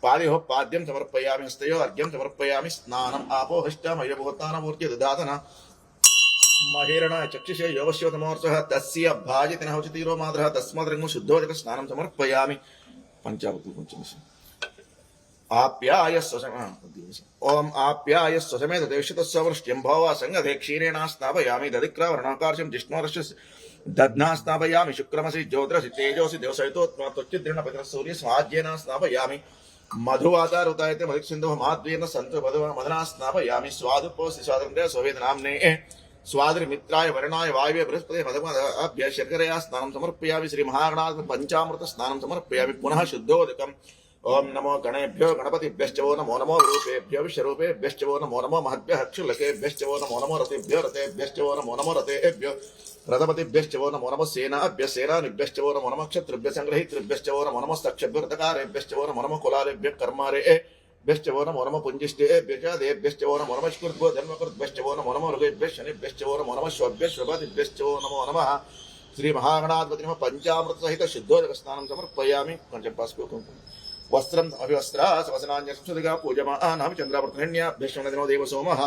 पादयोः पाद्यं समर्पयामि हस्तयोः अर्घ्यं समर्पयामि स्नानम् आपोहिष्टमयभूतानमूर्त्य ददातन महेरणाय चक्षुषे योगस्योतमोर्चः तस्य भाजितिनः उचितीरो मातरः तस्माद्रङ्गं शुद्धोदक स्नानं समर्पयामि पंचावृत्ति आप्याय ओम आप्याय स्वसमेत देवशतस्य वृष्ट्यं भवा संगते क्षीरेण स्नापयामि दधिक्रावरणाकार्यं जिष्णोरस्य दध्ना स्नापयामि शुक्रमसि ज्योतिरसि तेजोसि देवसहितोत्मा त्वच्चिद्रणपतिः सूर्यस्वाज्येन स्नापयामि मधुवातारुतायते मधुसिन्धुः माद्वेन सन्तु मधुना स्नापयामि स्वादुपोऽसि स्वातन्त्र्य सोवेदनाम्ने स्वादिमित्राय वरुणाय वायवे बृहस्पति मधुमभ्य शर्करया स्नानं समर्पयामि श्री महागणाधिपति पंचामृत स्नानं समर्पयामि पुनः शुद्धोदकम् ओम नमो गणेभ्यो गणपतिभ्यश्च वो नमो नमो रूपेभ्यो विश्वरूपेभ्यश्च वो नमो नमो महद्भ्यः क्षुल्लकेभ्यश्च वो नमो नमो रतेभ्यो रतेभ्यश्च वो नमो नमो रतेभ्यो रथपतिभ्यश्च वो नमो नमो सेनाभ्यः सेनानिभ्यश्च वो नमो नमः क्षत्रिभ्यः संग्रहीतृभ्यश्च वो नमो नमस्तक्षभ्यो रथकारेभ्यश्च वो नमो नमो कुलालेभ्यः कर्मारेभ्यश्च वो नमो नमो पुञ्जिष्टेभ्यश्च देभ्यश्च वो नमो नमः स्कृद्भ्यो जन्मकृद्भ्यश्च वो नमो नमो ऋगेभ्यः शनिभ्यश्च वो नमो नमः श्वभ्यः श्वपतिभ्यश्च वो नमो नमः श्री महागणाधिपति नमः पंचामृत सहित शुद्धोदक स्नानं समर्पयामि पंचपास्को वस्त्रं अभिवस्त्रा सवसनान्यसंसदिका पूजमानामि चन्द्रावर्तन्याभ्यश्वनदिनो देव सोमः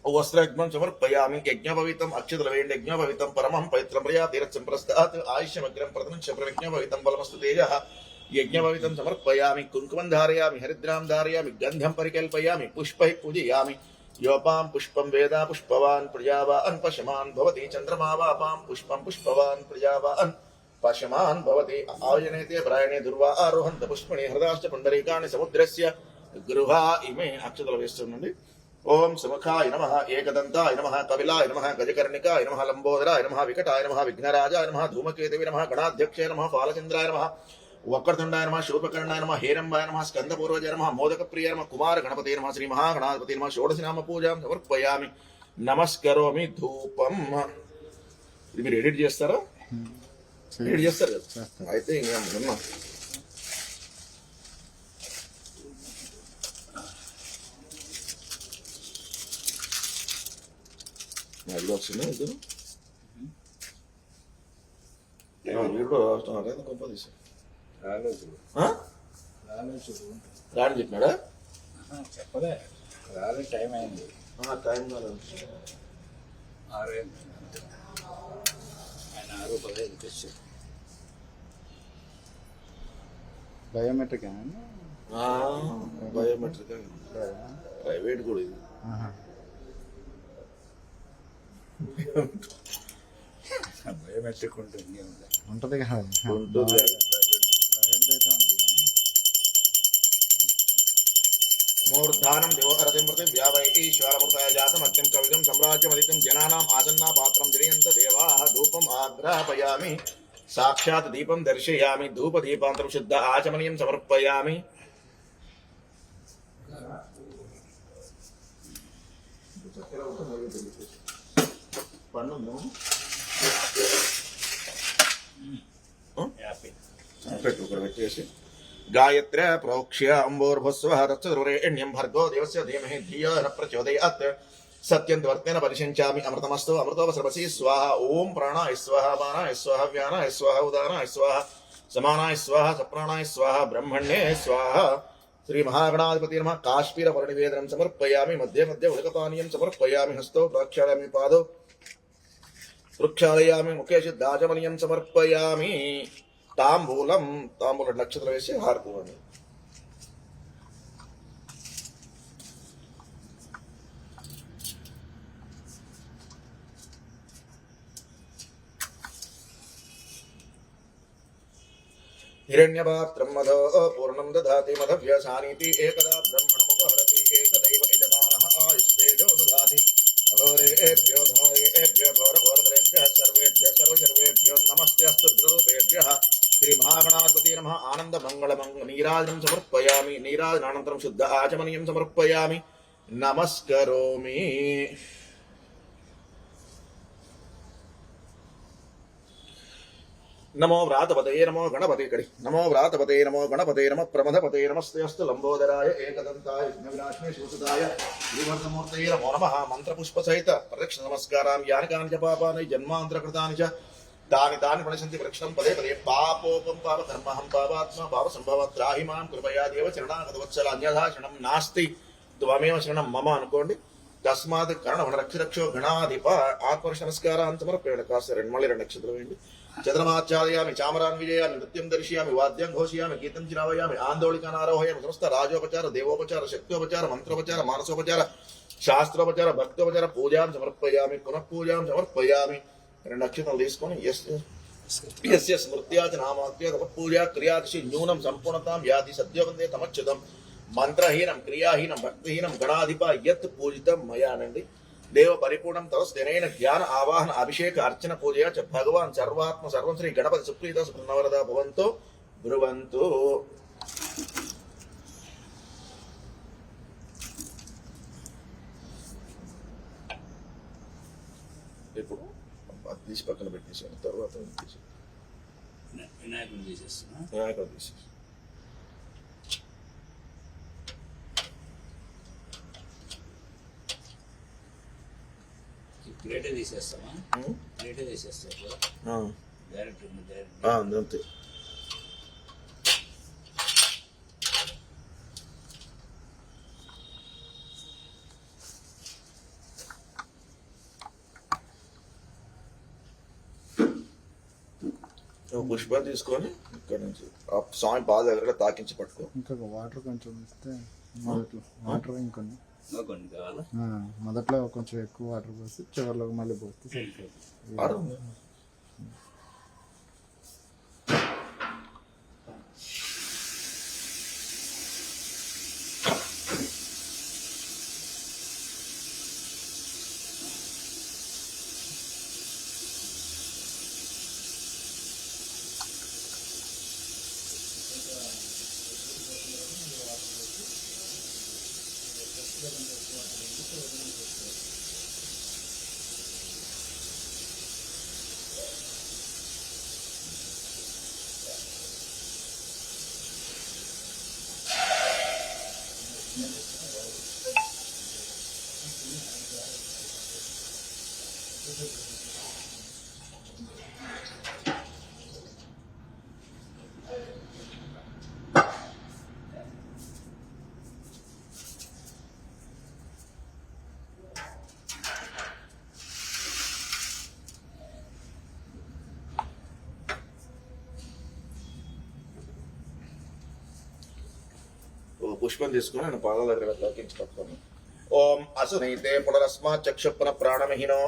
वस्त्रग्मं समर्पयामि यज्ञोपवीतम् अक्षतलवेण्यज्ञोपवीतं परमं पवित्रं प्रया तीर्थसम्प्रस्तात् आयुष्यमग्रं प्रथमं च प्रविज्ञोपवीतं बलमस्तु तेजः यज्ञोपवीतं समर्पयामि कुङ्कुमं धारयामि हरिद्रां धारयामि गन्धं परिकल्पयामि पुष्पैः पूजयामि योपां पुष्पं वेदा पुष्पवान् प्रजावान् पशमान् भवति चन्द्रमा वापां पुष्पं पुष्पवान् प्रजावान् पशमान् भवति आयनेते प्रायणे दुर्वा आरोहन्त पुष्पणे हृदाश्च पुण्डरीकाणि समुद्रस्य गृहा इमे अक्षतलवेष्टि ओम सुमुखाय नमः एकदन्ताय नमः कपिलाय नमः गजकर्णिकाय नमः लंबोदराय नमः विकटाय नमः विघ्नराजाय नमः धूमकेतवे नमः गणाध्यक्षाय नमः फालचन्द्राय नमः वक्रतुण्डाय नमः शूर्पकर्णाय नमः हेरम्बाय नमः स्कन्दपूर्वजाय नमः मोदकप्रियाय नमः कुमार गणपते नमः श्री महागणाधिपते नमः षोडश नाम पूजां समर्पयामि नमस्करोमि धूपं ఇది ఎడిట్ చేస్తారా ఎడిట్ చేస్తారు కదా అయితే ఇంకా అది వచ్చిందా ఇద్దరు వీడియో వస్తున్నారా గొప్ప తీసా రాని చెప్పినాడా చెప్పలే రాలే టైం అయింది టైం కాలేదు 6 ఆయన 6:15 తెచ్చారు బయోమెట్రిక్ బయోమెట్రిక్ ప్రైవేట్ కూడా ఇది బయోమెట్రిక్ ఉంటుంది ఉంటుంది కదా ఉంటుంది मूर्धानं देवहरतिं प्रति व्यावैश्वरमूर्तया जातम् अग्निं कवितं सम्राज्यमदितं जनानाम् आसन्ना पात्रं दिनयन्त देवाः धूपम् आग्रापयामि साक्षात् दीपं दर्शयामि धूपदीपान्तरं शुद्ध आचमनीयं समर्पयामि गायत्र्य प्रोक्ष्य अम्बोर्भस्वः तत्सर्वरेण्यं भर्गो देवस्य धीमहि धियो न प्रचोदयात् सत्यन्वर्तेन परिषिञ्चामि अमृतमस्तु अमृतोपसर्वसि स्वाहा ओम प्राणाय स्वाहा अपानाय स्वाहा व्यानाय स्वाहा उदानाय स्वाहा समानाय स्वाहा सप्राणाय स्वाहा ब्रह्मण्ये स्वाहा श्री महागणाधिपति नमः काश्मीर वर्णिवेदनं समर्पयामि मध्ये मध्ये उदकपानीयं समर्पयामि हस्तो प्रक्षालयामि पादौ प्रक्षालयामि मुखे शुद्धाचमनीयं समर्पयामि तांबूलम तांबूल नक्षत्र वैसे हार्दिवानी हिरण्यपात्रं मदो पूर्णं दधाति मदव्यसानीति एकदा ब्रह्मणमुपहरति एकदैव यजमानः आयुस्तेजो दधाति अघोरेभ्यो धारेभ्यो घोरघोरधरेभ्यः सर्वेभ्यः सर्वसर्वेभ्यो नमस्तेऽस्तु रुद्ररूपेभ्यः श्री महागणाधिपति नमः आनंद मंगल नीराजनं समर्पयामि नीराजनानन्तरं शुद्ध आचमनीयं समर्पयामि नमस्करोमि नमो व्रातपतये नमो गणपते कड़ी नमो व्रातपते नमो गणपते नमः प्रमथपते नमस्तेऽस्तु लंबोदराय एकदन्ताय विघ्नविनाशिने शिवसुताय श्रीवर्धमूर्तये नमो नमः मंत्रपुष्प सहित प्रदक्षिण नमस्कारामि यानि कानि च पापानि जन्मान्तरकृतानि च तानि तानि प्रणशन्ति वृक्षं पदे पदे पापोपं पाप धर्महं पापात्मा पाप संभव त्राहि मां कृपया देव शरणागतवत्सल अन्यथा शरणं नास्ति त्वमेव शरणं मम అనుకోండి తస్మాత్ కరణం రక్షరక్షో గణాధిప ఆత్మర్ష నమస్కారాన్ని సమర్పేణ కాస్త మళ్ళీ 2 నక్షత్రం వేయండి చంద్రమాచార్యామి చామరాన్ విజయామి నృత్యం దర్శయామి వాద్యం ఘోషయామి గీతం చిరావయామి ఆందోళికానారోహయామి సమస్త రాజోపచార దేవోపచార శక్తోపచార మంత్రోపచార మానసోపచార శాస్త్రోపచార భక్తోపచార పూజాం సమర్పయామి పునః పూజాం సమర్పయామి 2 నక్షత్రాలు తీసుకొని యస్య స్మృత్యాచ నామాత్య తపఃపూజా క్రియాదిశి న్యూనం సంపూర్ణతాం యాది సద్యోబందే తమచ్యుతం మంత్రహీనం క్రియాహీనం భక్తిహీనం గణాధిప యత్ పూజితం మయానండి దేవ పరిపూర్ణం తవస్తేనైన జ్ఞాన ఆవాహన అభిషేక అర్చన పూజయ చ భగవాన్ సర్వాత్మ సర్వం శ్రీ గణపతి సుప్రీత సుప్రన్నవరద భవంతో బ్రువంతు. ఇప్పుడు తీసి పక్కన పెట్టేసాను తర్వాత వినాయకుడు తీసేస్తున్నా. వినాయకుడు తీసేసి ప్లేటే తీసేస్తామా? ప్లేటే తీసేస్తా డైరెక్ట్ అంతే. పుష్ప తీసుకొని ఇక్కడ నుంచి ఆ స్వామి పాద దగ్గర తాకించి పట్టుకో. ఇంకా వాటర్ కొంచెం ఇస్తే మొదట్లో వాటర్ ఇంకొన్ని కొన్ని కావాలా? మొదట్లో కొంచెం ఎక్కువ వాటర్ పోసి చివరిలో మళ్ళీ పోస్తే సరిపోతుంది. పుష్పం తీసుకుని నేను పాదాల దగ్గర తాకించి పట్టుకోను. ఓం అసునైతే పునరస్మా చక్షుపున ప్రాణమహినో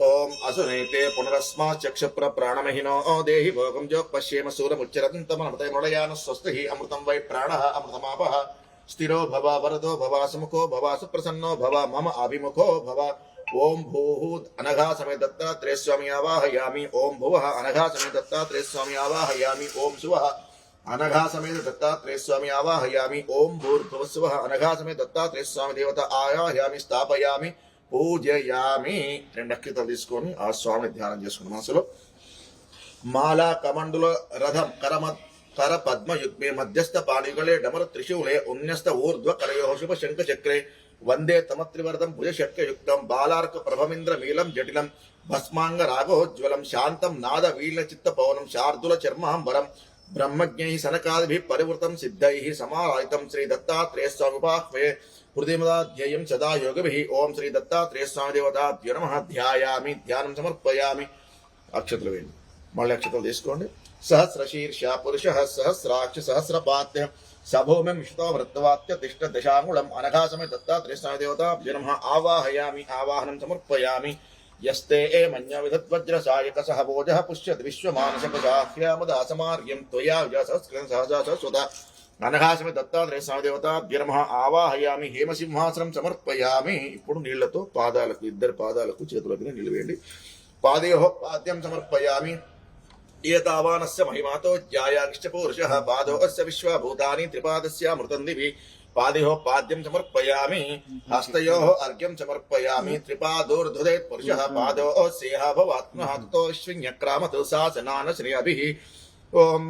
ఓం అసునైతే పునరస్మా చక్షుపున ప్రాణమహినో దేహి భోగం జో పశ్యేమ సూరముచ్చరతం తమనమతే మృడయాన స్వస్తి అమృతం వై ప్రాణ అమృతమాపః స్థిరో భవ వరదో భవ సుముఖో భవ సుప్రసన్నో భవ మమ అభిముఖో భవ. ఓం భూః అనఘా సమే దత్తాత్రేయ స్వామి ఆవాహయామి. ఓం భువః అనఘా సమే దత్తాత్రేయ స్వామి ఆవాహయామి. ఓం శువః అనఘా సమేత దత్తాత్రేయ స్వామి ఆవాహయామి. ఓం భూర్భువస్సువః అనఘా సమేత దత్తాత్రేయ స్వామి దేవత ఆవాహయామి స్థాపయామి పూజయామి. 2 అక్షతలు తీసుకొని ఆ స్వామిని ధ్యానం చేసుకున్న మనసులో మాలా కమండుల రథం కర పద్మయుగ్మే మధ్యస్థ పాణిగళే డమర త్రిశూలే ఉన్యస్త ఊర్ధ్వ కరయో శుభ శంఖ చక్రే వందే తమత్రివర్ధం భుజశక్యయుక్తం బాలార్క ప్రభమింద్ర మీలం జటిలం భస్మాంగ రాఘోజ్వలం శాంతం నాద వీల చిత్త పవనం శార్దుల చర్మాంబరం బ్రహ్మజ్ఞై సనకాదిభిః పరివృతం సిద్ధైః సమారాయితం శ్రీ దత్తాత్రేయ స్వామిపాహ్వే హృదయమదాధ్యేయం సదా యోగభిః. ఓం శ్రీ దత్తాత్రేయ స్వామి దేవతాభ్యో నమః. ధ్యాయామి ధ్యానం సమర్పయామి. అక్షతలు వేయండి. మళ్ళీ అక్షతలు తీసుకోండి. సహస్రశీర్ష పురుష సహస్రాక్ష సహస్రపాత్య సభూమిం విష్ణో వృత్తవాత్య తిష్ట దశాంగుళం అనఘా సమే దత్తాత్రేయ స్వామి దేవతాభ్యో నమః. ఆవాహయామి ఆవాహనం సమర్పయామి. యస్తే మన్య విధద్వజ్ర సాయక సహభోజః పుష్యతి విశ్వమానసక సాహ్యామదాసమార్యం త్వయా సహస్కృతం సహజా సహస్వత అనఘా సమే దత్తాత్రేయ స్వామి దేవతాభ్యో నమః. ఆవాహయామి హేమసింహాసనం సమర్పయామి. ఇప్పుడు నీళ్లతో పాదాలకు 2 పాదాలకు చేతులకు నిలవేయండి. పాదయోః పాద్యం సమర్పయామి. ఏతావానస్య మహిమాతో జ్యాయాగిష్ట పురుషః పాదోస్య విశ్వభూతాని త్రిపాదస్యామృతం దివి. పాదయోః పాద్యం సమర్పయామి. హస్తయోః అర్ఘ్యం సమర్పయామి. త్రిపాదోర్ధుదేత్ పురుషః పాదోస్యేహ భవాత్మః తతో శ్విన్యక్రామతు శాసనాన శ్రేయభిః. ఓం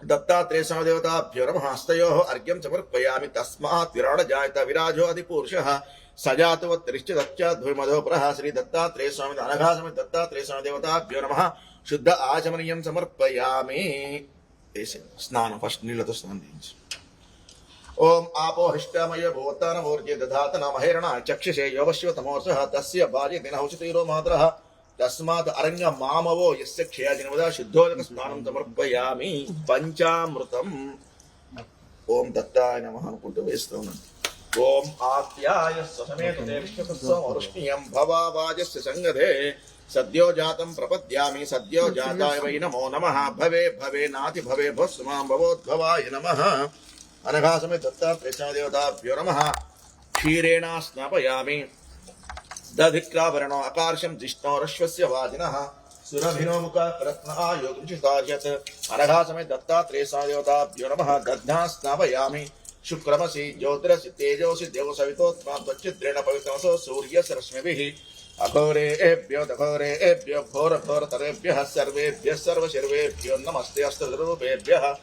दत्तात्रेय देवताभ्यो नमः हस्तयोः अर्घ्यं समर्पयामि तस्मात् विराड जायत विराजो अधिपुरुषः सजातवत्तिश्च दच्चाद्भुमधोपरः श्री दत्तात्रेय स्वामी अनघा समेत दत्तात्रेय स्वामी देवताभ्यो नमः शुद्ध आचमनीयं समर्पयामि स्नान फस्ट नीलतो स्नान ओम आपो हिष्टामय भूतानमूर्जे दधातन महेरणा चक्षुषे योवश्वतमोर्षः तस्य भार्यते नहुषतीरो मातरः तस्मात् अरण्य मामवो यस्य क्षयाजिनवदा शुद्धोदक स्नानं समर्पयामि पंचामृतम् ओम दत्ताय नमः अनुకుంటూ వేస్తున్నాను ओम आत्याय समेत विष्णुसमरुष्णियं भवावाजस्य संगधे सद्यो जातं प्रपद्यामि सद्यो जाताय वै नमो नमः भवे भवे नाति भवे भस्मां भवोद्भवाय नमः अनघा समेत दत्तात्रेय देवताभ्यो नमः क्षीरेण स्नापयामि दधिक्राभरणो अकार्षं जिष्णोरश्वस्य वाजिनः सुरभिनो मुख रत्न आयोगुंचितार्यत् अनघा समेत दत्तात्रेय देवताभ्यो नमः दध्ना स्नापयामि शुक्रमसि ज्योतिरसि तेजोसि देवसवितोत्मा त्वच्चिद्रेण पवित्रमसो सूर्यस्य रश्मिभिः अघोरेभ्यो दघोरेभ्यो घोरघोरतरेभ्यः सर्वेभ्यः सर्वशर्वेभ्यो नमस्ते अष्टरूपेभ्यः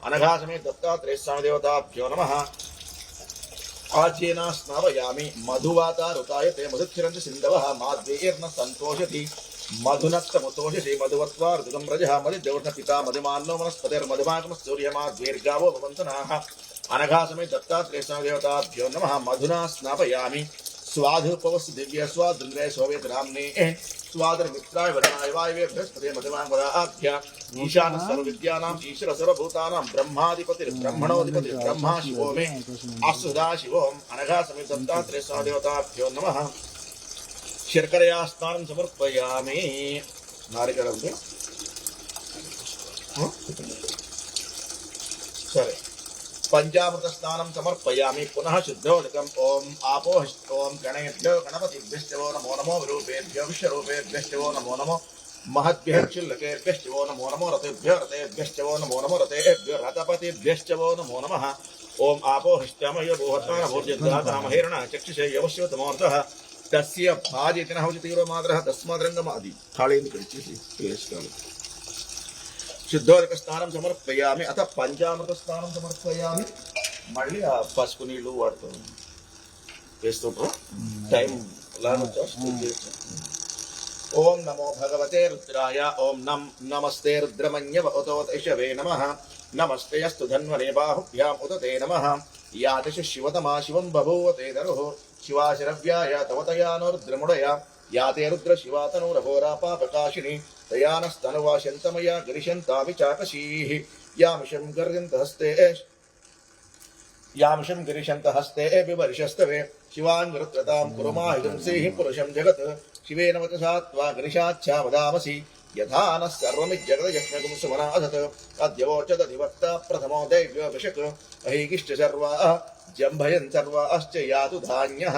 अनघा समेत दत्तात्रेय देवताभ्यो नमः आज्येन स्नापयामि मधुवातारुतायते मधुक्षरञ्च सिन्धवः माद्वेर्न सन्तोषति मधुनक्तमुतोषसि मधुवत्वार्धुकं रजः मदिदेवर्णपिता मधुमान्नो वनस्पतिर्मधुमागमः सूर्यमाद्वेर्गावो भवन्तनाः अनघा समेत दत्तात्रेय देवताभ्यो नमः मधुना स्नापयामि स्वाधुपवस्य दिव्य स्वादृन्द्रे सोवेत नाम्ने स्वादरमित्राय वरणाय वायवे बृहस्पते मधुमाङ्गदाभ्य ईशानः सर्वविद्यानां ईश्वर सर्वभूतानां ब्रह्माधिपतिर्ब्रह्मणोऽधिपतिः ब्रह्मा शिवो मे अस्तुदा शिवोम अनघा समेत दत्तात्रेय देवताभ्यो नमः शर्करया स्नानं समर्पयामि नारिकेलं सरे पंचामृत स्नानं समर्पयामि पुनः शुद्धोदकम् ओम आपो ओम गणेभ्यो गणपतिभ्यो नमो नमो विरूपेभ्यो विश्वरूपेभ्यो नमो नमो महद्भ्यः क्षुल्लकेभ्यो नमो नमो रतेभ्यो नमो नमो रतेभ्यो रथपतिभ्यो नमो नमः ओम आपो हिष्टामयो भूहत्वानभूर्जद्धातमहेरण चक्षुषे यवश्वतमोर्धः तस्य भाजितिन हौषतीरो मातरः तस्माद्रङ्गमादि थाळेन्दु कळिचि शुद्धोदक स्नानं समर्पयामि अथ पंचामृत स्नानं समर्पयामि मళ్ళీ ఆ పసుపు నీళ్లు వాడతాం వేస్తుంటాం టైం లాగొచ్చా ओम नमो भगवते रुद्राय ओम नमस्ते रुद्रमन्यवतोतैषवे नमः नमस्ते अस्तु धन्वने बाहुभ्याम् उत ते नमः यादृश शिवतमा शिवं बभूवते दरुः शिवाशरव्याय तवतया नो रुद्रमुडया याते रुद्र शिवातनुरघोरा पापकाशिनी तयानस्तनुवाशन्तमया गिरिशन्तापि चाकशीः यामिषं गिरिशन्तहस्ते विवर्षस्तवे शिवाङ्गरुत्रतां कुरुमाहिंसेः पुरुषं जगत् शिवेन वचसा त्वा गिरिशाच्छा वदामसि यथा नः सर्वमिज्जगदयक्ष्मगुं सुमनाधत् अद्यवोचदधिवक्ता प्रथमो दैव्योऽभिषक् अहीकिष्ट सर्वाः जम्भयन् सर्वाश्च यातु धान्यः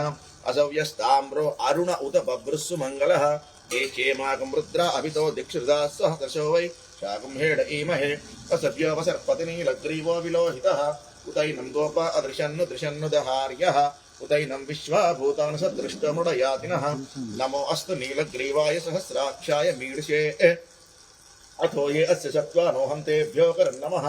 असव्यस्ताम्रो अरुण उत बभ्रुस्सु मङ्गलः एकेमाकं रुद्रा अभितो दीक्षिताः सहस्रशो वै शाकं हेड ईमहे असभ्योपसर्पतिनीलग्रीवो विलोहितः उतैनं गोप अदृशन्नु दृशन्नु दहार्यः उतैनं विश्वाभूतान् सदृष्टमुडयातिनः नमो अस्तु नीलग्रीवाय सहस्राक्षाय मीडशे अथो ये अस्य सत्त्वानोहन्तेभ्यो करन्नमः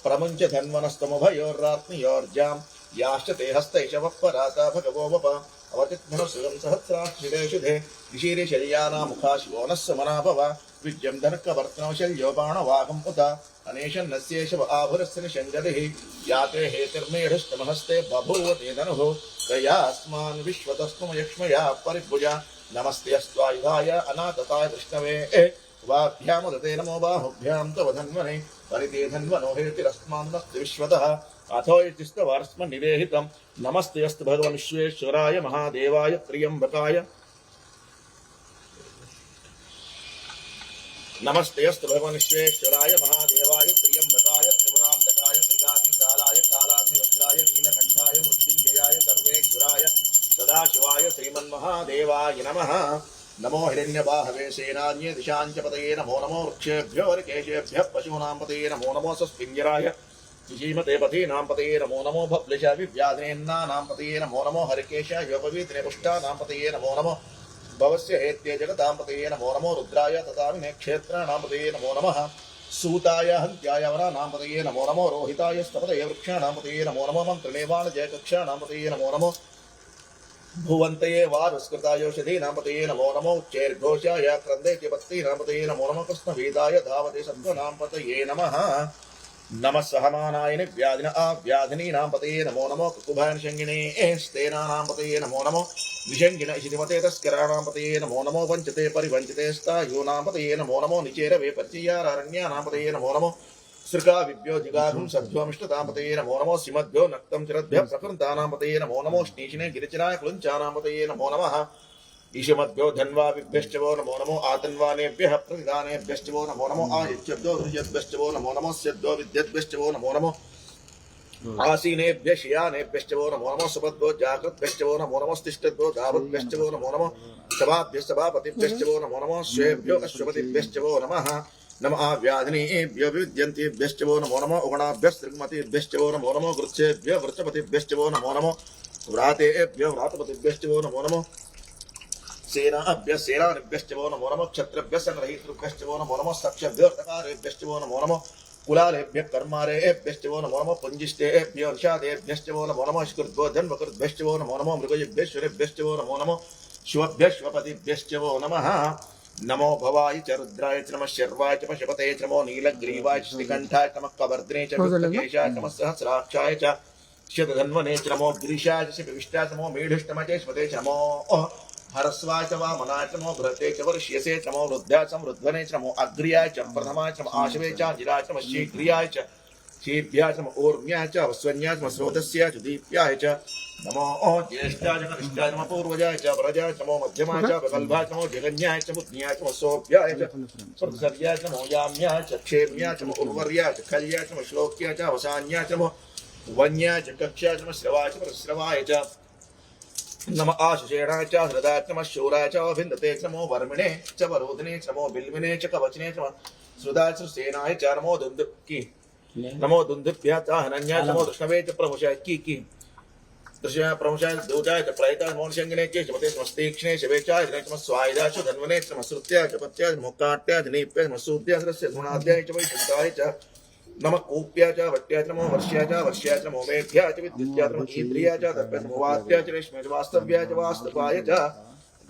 प्रमुञ्च धन्वनस्तमुभयोर्रात्मयोर्जां याश्च ते हस्तैषवपराता भगवो वप अवतिध्मनुसुगं सहस्राक्षिरेषुधे विशीरिशल्याना मुखा शिवो नः समना भव विद्यं धनकवर्त्नो शल्यो बाणवाहम् उत अनेशन्नस्येषव आभुरस्य निषङ्गतिः याते हेतिर्मेढष्टमहस्ते बभूव ते धनुः दयास्मान् विश्वतस्त्वमयक्ष्मया परिभुजा नमस्ते अस्त्वायुधाय अनातताय कृष्णवे वाभ्यामुदते नमो बाहुभ्यां तव धन्वने परिते धन्वनो हेतिरस्मान्नस्ति विश्वतः अथो इतिस्तवार्स्म निवेहितं नमस्ते अस्तु भगवन् विश्वेश्वराय महादेवाय त्र्यम्बकाय नमस्ते अस्तु भगवन् विश्वेश्वराय महादेवाय त्र्यम्बकाय त्रिपुरान्तकाय त्रिकाग्निकालाय कालाग्निरुद्राय नीलकण्ठाय मृत्युञ्जयाय सर्वेश्वराय सदाशिवाय श्रीमन्महादेवाय नमः नमो हिरण्यबाहवे सेनान्ये दिशाञ्च पतये नमो नमो वृक्षेभ्यो वरकेशेभ्यः पशूनां पतये नमो नमो सस्पिञ्जराय विशीमते पथीनां पतये नमो नमो भव्लिश विव्याधिनेन्नानां पतये नमो नमो हरिकेशाय पवित्रे पुष्टानां पतये नमो नमो भवस्य हेत्ये जगतां पतये नमो नमो रुद्राय तथाविने क्षेत्राणां पतये नमो नमः सूताय हन्त्याय वरानां पतये नमो नमो रोहिताय स्तपतये वृक्षाणां पतये नमो नमो मन्त्रिणेवाण जयकक्षाणां पतये नमो नमो भुवन्तये वारुस्कृतायोषधीनां पतये नमो नमो उच्चैर्घोषाय क्रन्देत्य पत्तीनां पतये नमो नमो कृष्णवेदाय धावते सत्त्वनां पतये नमः नमः सहमानाय व्याधिन व्याधिनीनां पतये नमो नमो कुकुभानशङ्गिने स्तेनानां पतये नमो नमो विशङ्गिन इशितिमते तस्कराणां पतये नमो नमो वञ्चते परिवञ्चिते स्तायूनां पतये नमो नमो निचेरवे परिचयारण्यानां पतये नमो नमो सृका विभ्यो जिगाघुं सद्भ्योमिष्टतां पतये नमो नमो सिमद्भ्यो नक्तं चिरद्भ्यः प्रकृतानां पतये नमो नमो श्नीशिने गिरिचराय क्लुञ्चानां पतये नमो नमः ईशमद्भ्यो धन्वाभिभ्यश्च वो नमो नमो आतन्वानेभ्यः प्रतिदानेभ्यश्च वो नमो नमो आदित्यभ्यो हृष्यद्भ्यश्च वो नमो नमो स्यद्भ्यो विद्यद्भ्यश्च वो नमो नमो आसीनेभ्यः शियानेभ्यश्च वो नमो नमो सुपद्भ्यो जागृद्भ्यश्च वो नमो नमो स्तिष्ठद्भ्यो दावद्भ्यश्च वो नमो नमो सभाभ्यः सभापतिभ्यश्च वो नमो नमो श्वेभ्यो अश्वपतिभ्यश्च वो नमः नमः व्याधिनीभ्यो विद्यन्तेभ्यश्च वो नमो नमो उगणाभ्यस्त्रिगमतिभ्यश्च वो नमो नमो वृक्षेभ्यो वृक्षपतिभ्यश्च वो नमो नमो व्रातेभ्यो व्रातपतिभ्यश्च वो नमो नमो सेनाभ्यः सेनानिभ्यश्च वो नमो नमो क्षत्रिभ्यः संग्रहीतृभ्यश्च वो नमो नमो सक्षभ्यो तकारेभ्यश्च वो नमो नमो कुलालेभ्यः कर्मारेभ्यश्च वो नमो नमो पुञ्जिष्टेभ्यो निषादेभ्यश्च वो नमो नमो स्कृद्भ्यो जन्मकृद्भ्यश्च वो नमो नमो मृगयेभ्यश्वरेभ्यश्च वो नमो नमो श्वभ्यश्वपतिभ्यश्च वो नमः नमो भवाय च रुद्राय च नमः शर्वाय च पशुपते च नमो नीलग्रीवाय च श्रीकण्ठाय च नमः कवर्धने च विष्णुकेशाय च नमः सहस्राक्षाय च शतधन्वने च नमो गिरीशाय च विष्टाय च नमो मेढुष्टमचे स्मते च नमो हरस्वाय च वामनाय च नमो भरते च वर्ष्यसे च नमो वृद्धाय च वृद्ध्वने च नमो अग्र्याय च प्रथमाय च नमो आशवे च जिराय च नमो शीघ्रियाय च शीभ्याय च नमो ऊर्म्याय च वस्वन्याय च नमो स्रोतस्याय च दीप्याय च नमो ज्येष्ठाय च कनिष्ठाय च नमो पूर्वजाय च प्रजाय च नमो मध्यमाय च प्रगल्भाय च नमो जगन्याय च बुद्ध्याय च नमो सोऽभ्याय च स्वर्गसर्याय च नमो याम्याय च क्षेम्याय च नमो उर्वर्याय च खल्याय च नमो श्लोक्याय च अवसान्याय च नमो वन्याय च कक्ष्याय च नमो श्रवाय च प्रस्रवाय च नमः आशुषेणाय च हृदाय च नमः शूराय च अभिन्दते च नमो वर्मिणे च वरोधिने च नमो बिल्विने च कवचने च नमः श्रुताय च सेनाय च नमो दुन्दुभ्की नमो दुन्दुभ्याय च हनन्याय च नमो दृष्णवे च प्रमुषाय की दृश्याय प्रमुषाय दूताय च प्रयताय नमो शङ्गिने च शमते समस्तीक्ष्णे शवेचाय च नमः स्वायुधाय च धन्वने च नमः श्रुत्याय च पत्याय च मोक्काट्याय च नीप्याय च नमः सूद्याय च धुनाद्याय च वैकुण्ठाय च नमः कूप्याय च वट्याय च नमो वर्ष्याय च नमो मेघ्याय च विद्युत्याय च नमो इंद्रियाय च दर्पयाय च नमो वात्याय च रेश्माय च वास्तव्याय च वास्तवाय च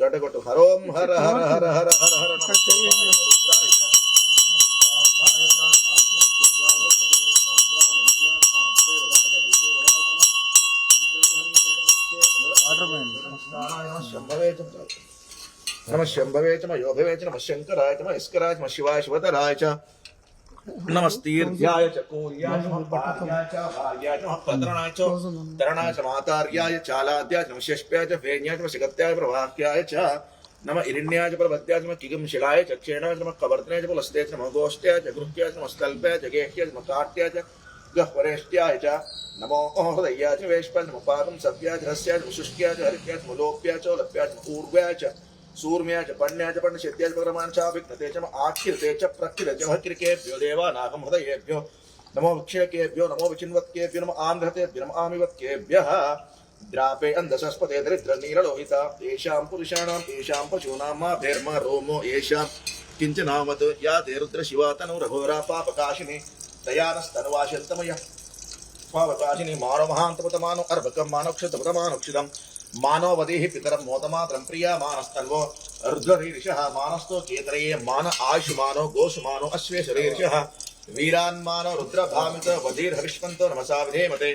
गटगट हरोम हर हर हर हर हर हर नमः शंभवे च नमः योभवे च नमः शंकराय च नमः इस्कराय च नमः शिवाय शिवतराय च नमस्तीर्याय च कोर्याय च पार्याय च भार्याय च पत्रणाय च तरणाय च मातार्याय चालाद्याय च नमः शष्प्याय च फेन्याय च नमः शिगत्याय प्रवाक्याय च नमः इरिण्याय च प्रबद्ध्याय च नमः किगमशिलाय च क्षेणाय च नमः कवर्तनाय च पुलस्त्याय च नमः गोष्ठ्याय च गृह्याय च नमः स्तल्पाय च गेह्याय च नमः काट्याय च गह्वरेष्ट्याय च नमो हृदयाय च वेश्पाय च नमः पादं सव्याय च रस्याय च शुष्क्याय च हरित्याय च लोप्याय च लप्याय च ऊर्व्याय च सूर्म्याय च पण्याय च पर्णशेत्याय च परमान् च विघ्नते च आक्षिरते च प्रक्षिरते च भक्रिकेभ्यो देवानागम हृदयेभ्यो नमो विक्षेकेभ्यो नमो विचिन्वत्केभ्यो नमो आम्रहतेभ्यो नमो आमिवत्केभ्यः द्रापे अन्धसस्पते दरिद्रनीललोहिता येषां पुरुषाणां येषां पशूनां मा भेर्म रोमो येषां किञ्चनावत् या ते रुद्रशिवा तनुरघोरा पापकाशिनी दयानस्तनुवाशन्तमय पापकाशिनी मानो महान्तपतमानो अर्भकं मानो क्षतपतमानो क्षितम् मानो वदेहि पितरं मोदमातरं प्रिया मानस्तन्वो रुद्ररीर्षः मानस्तो केतरये मान आयुष्मानो गोषमानो अश्वेशरीर्षः वीरान्मानो रुद्रभामित वधीर्हविष्मन्तो नमसा विधेमते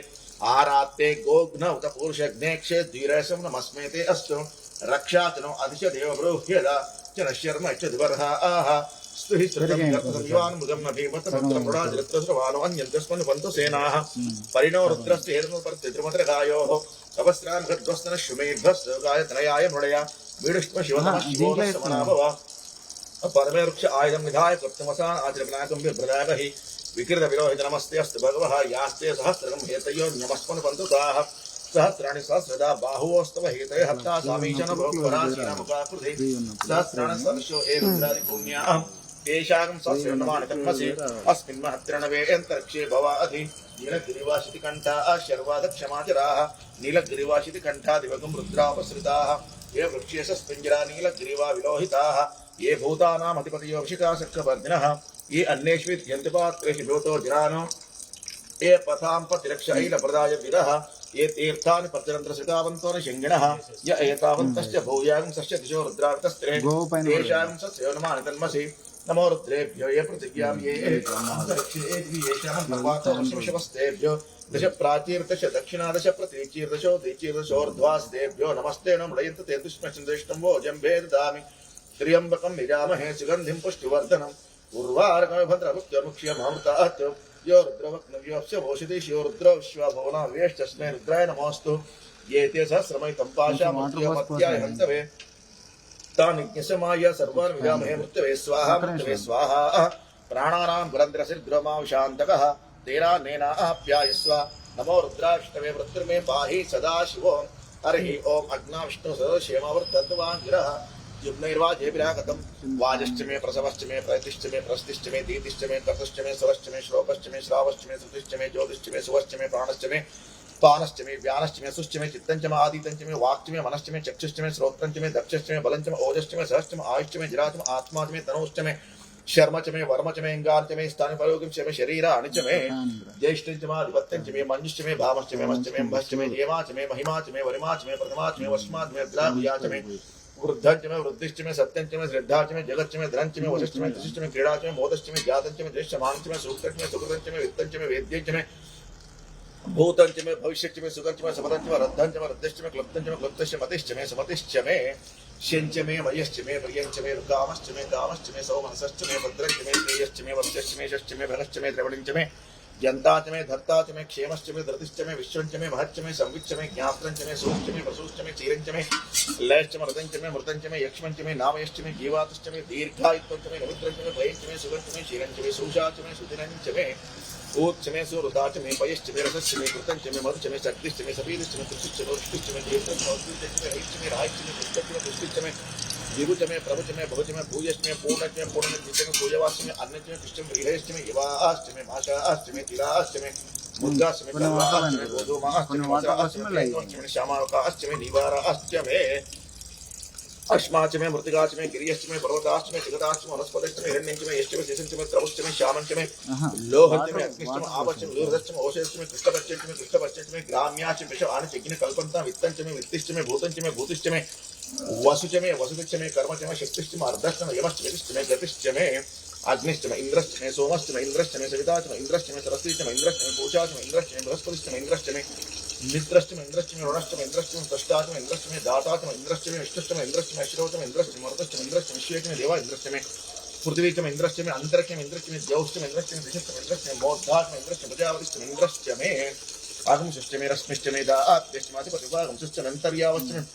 आरात्ते गोघ्न उत पूरुषग्नेक्षे द्विरसं नमस्मेते अस्तु रक्षातनो अधिश देव ब्रूह्यदा च नश्यर्म च द्वर्ह आह स्तुहि श्रुतं यत्तमिवान् मुदं न भीमतमन्त्रपुराजरत्रस्रवानो अन्यन्तस्मन् पन्तु सेनाः परिणो रुद्रस्य हेर्नुपर्तिद्रुमत्रगायोः तपस्रान् घद्वस्तन शुमेध्वस्त गायत्रयाय मृडया वीडुष्म शिवतमः शिवो समनाभव परमे वृक्ष आयुधं निधाय कृत्तमसान् आचरपनाकं बिभ्रदागहि विकृत विरोहित नमस्ते अस्तु भगवः यास्ते सहस्रगं हेतयो नमस्मन् पन्तु ताः सहस्राणि सहस्रदा बाहुवस्तव हेतय हत्ता सामीचन भोक्पराचीन मुखाकृते सहस्राणि सहस्रो एरुद्रादि पुण्याः तेषां सहस्रनमानि तन्मसि अस्मिन् महत्रणवे अन्तरिक्षे भवा अधि नीलगिरिवासिति कण्ठा शर्वादक्षमाचराः नीलगिरिवासिति कण्ठा दिवगं रुद्रापसृताः ये वृक्षेशस्पिञ्जरा नीलगिरिवा विलोहिताः ये भूतानामधिपतयो विशिखा सक्कवर्धिनः ये अन्येष्वि यन्तिपात्रेषु भूतो जिरानो ये पथां पतिरक्षैलप्रदाय विरः ये तीर्थानि पतिरन्त्रसृकावन्तो न शिङ्गिणः य एतावन्तश्च भूयागंसश्च दिशो रुद्रावितस्त्रे तेषां सस्यो नमानि तन्मसि नमो रुद्रेभ्यो ये प्रतिज्ञां ये अन्तरिक्षे येषां प्रपातो वशवस्तेभ्यो दश प्राचीर्दश दक्षिणादश प्रतीचीर्दशो दीचीर्दशोर्ध्वास्तेभ्यो नमस्ते नो मृडयन्त ते दुष्मचिन्दुष्टं वो जम्भे ददामि त्र्यम्बकं निजामहे सुगन्धिं पुष्टिवर्धनम् उर्वारुकभद्रमुख्यमुख्यमृतात् यो रुद्रवक्नव्योऽस्य भोषिदेशो रुद्र विश्वभुवना वेष्टस्मै रुद्राय नमोऽस्तु ये ते सहस्रमयितं पाशामत्याय हन्तवे तानि ज्ञसमाय सर्वान् विजामहे मृत्यवे स्वाहा प्राणानां पुरन्द्रसिर्ग्रमाविशान्तकः तेना नेनाप्यायस्व नमो रुद्राष्टवे मृत्युर्मे पाहि सदा शिवो हरिः ओम अग्नाविष्णु सदशेमवर्तद्वान् गिरः युग्नैर्वाजेभिरागतं वाजश्च मे प्रसवश्च मे प्रयतिश्च मे प्रस्तिश्च मे दीतिश्च मे कर्तश्च मे स्वश्च मे श्लोकश्च मे श्रावश्च मे श्रुतिश्च मे ज्योतिश्च मे सुवश्च मे प्राणश्च मे पानश्च मे व्यानश्च मे सुश्च मे चित्तञ्च मे आदितञ्च मे वाक्च मे मनश्च मे चक्षुश्च मे श्रोत्रञ्च मे दक्षश्च मे बलञ्च मे ओजश्च मे सहश्च मे आयुश्च मे जिराच मे आत्मा च मे तनुश्च मे शर्म च मे वर्म च मे इंगार च मे स्थानि परोगं च मे शरीराणि च मे ज्येष्ठं च मे अधिपत्यं च मे मञ्जुश्च मे भामश्च मे मश्च मे भश्च मे हेमा च मे महिमा च मे वरिमा च मे प्रथमा च मे वस्मा च मे द्राव्या च मे वृद्धं च मे वृद्धिश्च मे सत्यं च मे श्रद्धा च मे जगच्च मे धनं च मे वशश्च मे दृशिश्च मे क्रीडा च मे मोदश्च मे ज्ञातं च मे दृश्यमानं च मे सूक्तं च मे सुकृतं च मे वित्तं च मे वेद्यं च मे भूतं च मे भविष्यं च मे सुखं च मे सपदं च मे रद्धं च मे रद्धश्च मे क्लुप्तं च मे क्लुप्तश्च मतिश्च मे सुमतिश्च मे शञ्च मे मयश्च मे प्रियञ्च मे कामश्च मे सौमनसश्च मे भद्रञ्च मे श्रेयश्च मे वर्षश्च मे यश्च मे भगश्च मे द्रविणञ्च मे यन्ता च मे धर्ता च मे क्षेमश्च मे धृतिश्च मे विश्वञ्च मे महच्च मे संविच्च मे ज्ञात्रञ्च मे सूश्च मे प्रसूश्च मे चीरञ्च मे लयश्च मे रतञ्च मे मृतञ्च मे यक्ष्मञ्च मे नामयश्च मे जीवातश्च मे दीर्घायुत्वञ्च मे नमित्रञ्च मे भयञ्च मे सुगञ्च मे क्षीरञ्च मे सूषाच मे सुदिनञ्च मे ऊच्च मे सुहृदाच मे पयश्च मे रसश्च मे कृतञ्च मे मधुच मे शक्तिश्च मे सपीदश्च मे कृषिश्च मे वृष्टिश्च मे दीर्घश्च मे औद्युश्च मे रैश्च मे रायश्च मे पुष्टश्च मे पुष्टिश्च मे विभुच मे प्रभुच मे बहुच मे भूयश्च मे पूर्णच मे पूर्णज्ञ मे पूजवाश्च मे अन्नच मे कृष्ण मे गृहश्च मे युवाश्च मे भाषाश्च मे तिलाश्च मे मुद्गाश्च मे कल्वाश्च मे गोधूमाश्च मे वज्राश्च मे प्रेतोश्च मे श्यामावकाश्च मे निवाराश्च मे अश्माच मे मृतिकाच मे गिरियश्च मे पर्वताश्च मे जगदाश्च मे वनस्पतिश्च मे हिरण्यश्च मे यश्च मे शेषञ्च मे त्रवश्च मे श्यामञ्च मे लोहश्च मे अग्निश्च मे आपश्च मे लूर्धश्च मे ओषधश्च मे कृष्णपश्च मे ग्राम्याश्च मे विषवाणि चिग्नि कल्पन्ता वित्तञ्च मे वित्तिश्च मे भूतञ्च मे भूतिश्च मे वसुच मे वसुतिश्च मे कर्मच मे शक्तिश्च मे अर्धश्च मे यमश्च मेतिश्च मे गतिश्च मे अग्निश्च मे इन्द्रश्च मे सोमश्च मे इन्द्रश्च मे सविताच मे इन्द्रश्च मे सरस्वतीश्च मे इन्द्रश्च मे पूषाच मे इन्द्रश्च मे बृहस्पतिश्च मे इन्द्रश्च मे मित्रश्च मे इन्द्रश्च मे ऋणश्च मे इन्द्रश्च मे त्वष्टाच मे इन्द्रश्च मे दाताच मे इन्द्रश्च मे विष्णुश्च मे इन्द्रश्च मे अश्रोच मे इन्द्रश्च मे मरुतश्च मे इन्द्रश्च मे विश्वेच मे देवा इन्द्रश्च मे पृथ्वी च मे इन्द्रश्च मे अन्तरिक्ष मे इन्द्रश्च मे द्यौश्च मे इन्द्रश्च मे दिशश्च मे इन्द्रश्च मे मोद्धाच मे इन्द्रश्च मे प्रजापतिश्च मे इन्द्रश्च मे आगमश्च मे रश्मिश्च मे दात्यश्च मे अधिपतिवागमश्च मे अन्तर्यावश्च मे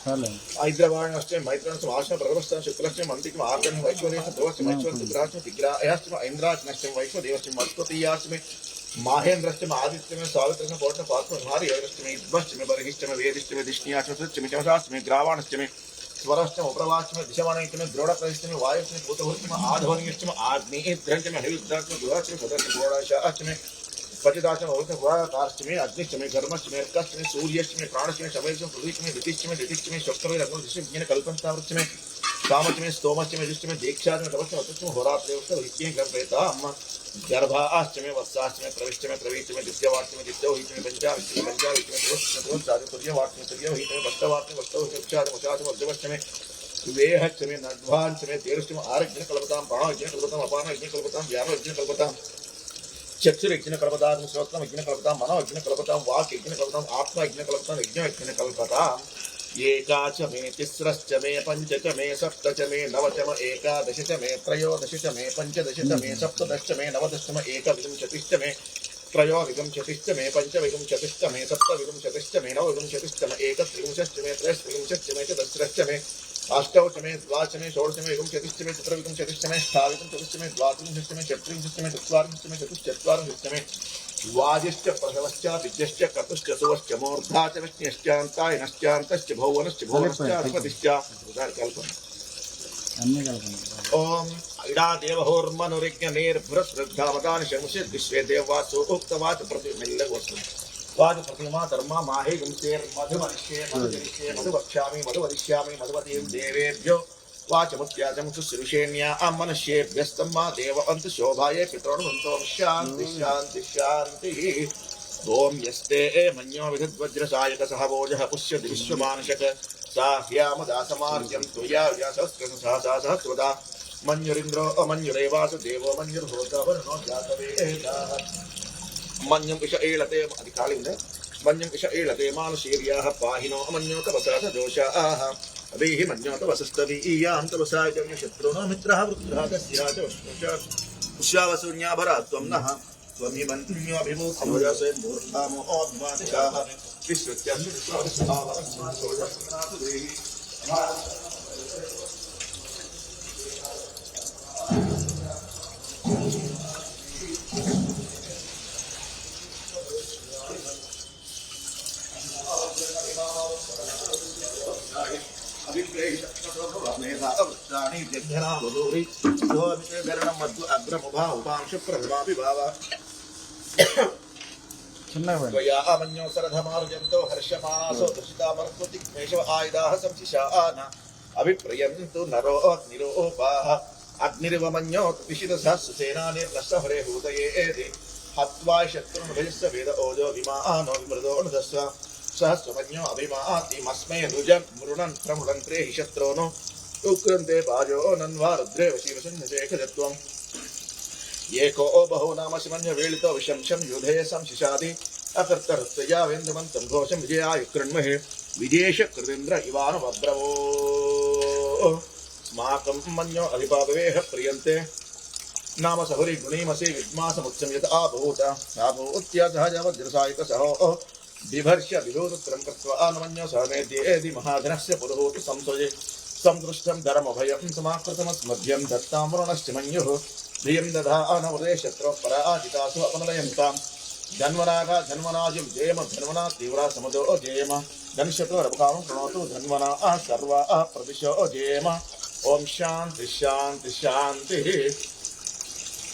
हैदराबाद मैत्रणस्य भाषण प्रगमस्य शुक्लस्य मंत्रिक आर्गन वैश्वदेवस्य ध्रुवस्य वैश्वस्य ग्रहस्य विग्रहस्य इंद्रास्य वैश्वदेवस्य मत्पतियास्य माहेन्द्रस्य आदित्य में सावित्र पौर्ण पात्र भारी अगस्त में इद्वश्च में बर्हिश्च में वेदिश्च में दिष्णियाश्च सच्च में चमसाश्च में ग्रावाणश्च में स्वरश्च में उप्रवाश्च में दिशमाणश्च में द्रोणप्रश्च में वायुश्च में भूतभूश्च में आधवनिश्च में आग्नेयद्रश्च में हविद्रश्च में दुराश्च में सदर्श घोड़ाश्च में पतिदाच में हुआकारश्च में अग्निश्च में कर्मश्च में अर्कश्च में सूर्यश्च में प्राणश्च में शमयश्च में पृथ्वीश्च में दितिश्च में दितिश्च में शक्र में रघुश्च में ज्ञान कल्पन्तावृश्च में कामच में स्तोमश्च में जुश्च में दीक्षाच में तपश्च में अतुश्च में होरात्रेवश्च विज्ञे गर्भेताम् गर्भाश्च में वत्साश्च में प्रविश्च में प्रवीश्च में दित्यवाच्च में दित्योहिच में पंचाविश्च में पंचाविश्च में त्रिवश्च तुर्यवाच्च में तुर्योहिच में वस्तवाच्च में वस्तवश्च में उच्चाच में उचाच में अब्जवश्च में वेहच्च में नड्वाञ्च में तेरुश्च में आरज्ञ कल्पताम् प्राणज्ञ कल्पताम् अपानज्ञ कल्पताम् व्यानज्ञ कल्पताम् चक्षुर्यज्ञ कल्पताम् श्रोत्रम् यज्ञ कल्पताम् मनोयज्ञ कल्पताम् वाक् यज्ञ कल्पताम् आत्मा यज्ञ कल्पताम् यज्ञ कल्पताम् एकाच मे तिस्रश्च मे पञ्च च मे सप्त च मे नव च मे एकादश च मे त्रयोदश च मे पञ्चदश च मे सप्तदश च मे नवदश च मे एकविंशतिश्च मे त्रयोविंशतिश्च मे पञ्चविंशतिश्च मे सप्तविंशतिश्च मे नवविंशतिश्च मे एकत्रिंशश्च मे त्रयस्त्रिंशश्च मे चतुस्रश्च मे अष्टौ च मे द्वादश मे षोडश मे विंशतिश्च मे चतुर्विंशतिश्च मे अष्टाविंशतिश्च मे द्वात्रिंशश्च मे चतुर्विंशतिश्च मे चत्वारिंशश्च मे चतुश्चत्वारिंशश्च मे वाजिश्च प्रसवश्च विद्यश्च कतुश्च सुवश्च मूर्धा च विष्ण्यश्चान्तायनश्चान्तश्च भौवनश्च भुवनश्च अधिपतिश्च ओम इडा देवहोर्मनुरिज्ञनेर्भृश्रद्धावतानि शंसिद् विश्वे देवासु उक्तवाच प्रतिमिल्लवस्तु वाच प्रतिमा धर्मा माहे गुंसेर्मधुमनिष्ये मधुजनिष्ये मधुवक्ष्यामि मधुवदिष्यामि मधुवतीं देवेभ्यो वाचमुत्याचम शुश्रूषेण्या मनुष्येभ्यस्तम्मा देव अंत शोभाये पितॄन्वन्तो शान्ति शान्ति शान्तिः ओम यस्ते मन्यो विधद्वज्रसायक सहवोजः पुष्यति विश्वमानशक साह्यामदासमार्यं तुया व्यासस्कृतसहस्रदा मन्युरिन्द्रो अमन्युरेवासु देवो मन्युर्होता वरुणो जातवेदाः मन्युं इष एळते अधिकालिन्द मन्युं इष एळते मानुषीर्याः पाहिनो अमन्यो तपसा दोषाः अभिः मन्यो तपसस्तवीयां तपसा च शत्रुनो मित्रः वृत्रः तस्या च पुष्यावसून्याभरा त्वं नः त्वमि मन्योऽभिमुखमोजसे मूर्धामो ओद्मातिशाः विश्वत्यन्विश्वावस्मासोजस्नाथुदेहि त्वया अमन्यो सरधमार्जन्तो हर्षमाणासो दर्शिता मर्कृति मेषव आयुधाः संशिशान अभिप्रयन्तु नरो अग्निरोपाः अग्निरिवमन्यो विशितसहस्रसेना निर्नष्टहरे हूतयेति हत्वा शत्रुन्भजस्य वेद ओजो विमानो विमृदो नुदस्व सहस्रमन्यो अभिमातिमस्मै रुजन् मृणन् प्रमृडन्त्रे हि शत्रोनो उक्रान्ते पाजो नन्वा रुद्रे वशीवशन्यशेखजत्वम् एको बहु नाम शिमन्य वेलितो विशंशं युधे संशिशादि अकर्तरत्वया वेन्दमन्तं घोषं विजयाय कृण्महे विदेश कृतेन्द्र इवानुमब्रवो स्माकं मन्यो अधिपापवेह प्रियन्ते नाम सहुरी गुणीमसि विद्मासमुत्संयत आभूत सहजवज्रसायकसहो बिभर्ष्य विभूतत्रं कृत्वा आनमन्यो सहमेद्येदि महाधनस्य पुरुहूति संसृजे संदृष्टं धर्मभयं समाकृतमस्मभ्यं दत्तां वरुणश्च मन्युः धियं दधानवदे शत्रो पराजितासु अपनलयन्तां धन्वनागा धन्वनाजिं जयम धन्वना तीव्रा समुदो जयम धनशतो रबकां प्रणोतु धन्वना सर्वा प्रदिशो जयम ओम शान्ति शान्ति शान्तिः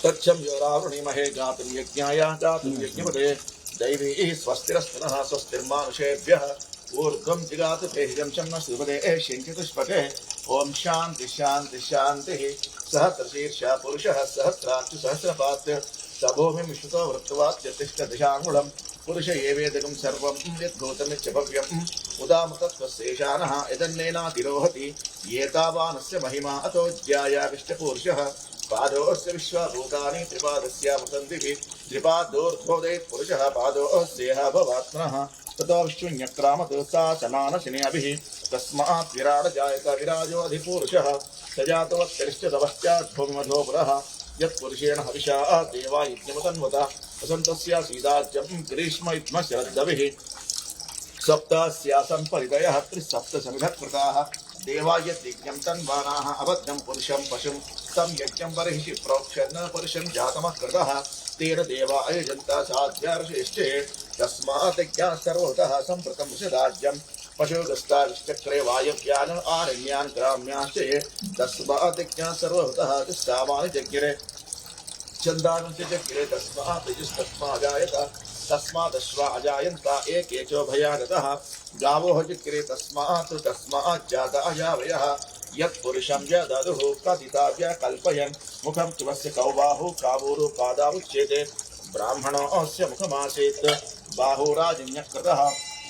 तच्छं योरावृणीमहे गातुं यज्ञाय गातुं यज्ञपदे दैवी स्वस्तिरस्तनः स्वस्तिर्मानुषेभ्यः ऊर्ध्वं जिगातु तेजं शं न सुपदे शङ्कितुष्पटे ओम शान्ति शान्ति शान्तिः सहस्रशीर्षा पुरुषः सहस्राक्षु सहस्रपात् सभूमिं विश्रुतो वृत्तवाच्यतिष्ठ दिशाङ्गुलं पुरुष एवेदकं सर्वं यद्भूतमिच्च भव्यम् उदामृतत्वस्येषानः यदन्नेनातिरोहति एतावानस्य महिमा अतो ज्यायाविष्टपुरुषः पादोऽस्य विश्वभूतानि त्रिपादस्यामृतन्तिभिः त्रिपादोर्ध्वोदयेत् पुरुषः पादोऽस्येह भवात्मनः ततो विश्वन्यक्रामत् सा शनानशिनेभिः तस्मात् विराड जायत विराजो अधिपुरुषः सजातवत्करिश्च तवश्चाद्भूमिमधो पुरः यत्पुरुषेण हविषा देवा यज्ञमतन्वता वसन्तस्य सीदाज्यं ग्रीष्म इत्म शरद्दविः सप्तास्यासन् परितयः त्रिसप्तसमिधः कृताः देवा यद्यज्ञं तन्वानाः अबद्धं पुरुषं पशुं तं यज्ञं बर्हिषि प्रोक्षन् पुरुषं जातमः कृतः तेन देवा अयजन्ता साध्यार्षेश्चे तस्मात् यज्ञाः सर्वतः सम्प्रतं वृषदाज्यं पशुगस्ताविश्चक्रे वायव्यान् आरण्यान् ग्राम्याश्च ये तस्मात् यज्ञाः सर्वतः तिष्ठामानि जज्ञिरे छन्दानं च जज्ञिरे तस्मात् यजुस्तस्माजायत तस्मादश्वा अजायन्त एकेचो भयागतः गावो जज्ञिरे तस्मात् जात अजावयः यत्पुरुषं जददुः कथिताव्य कल्पयन् मुखं शिवस्य कौबाहु कावूरु पादावुच्येते ब्राह्मणोऽस्य मुखमासीत् बाहुराजन्यकृतः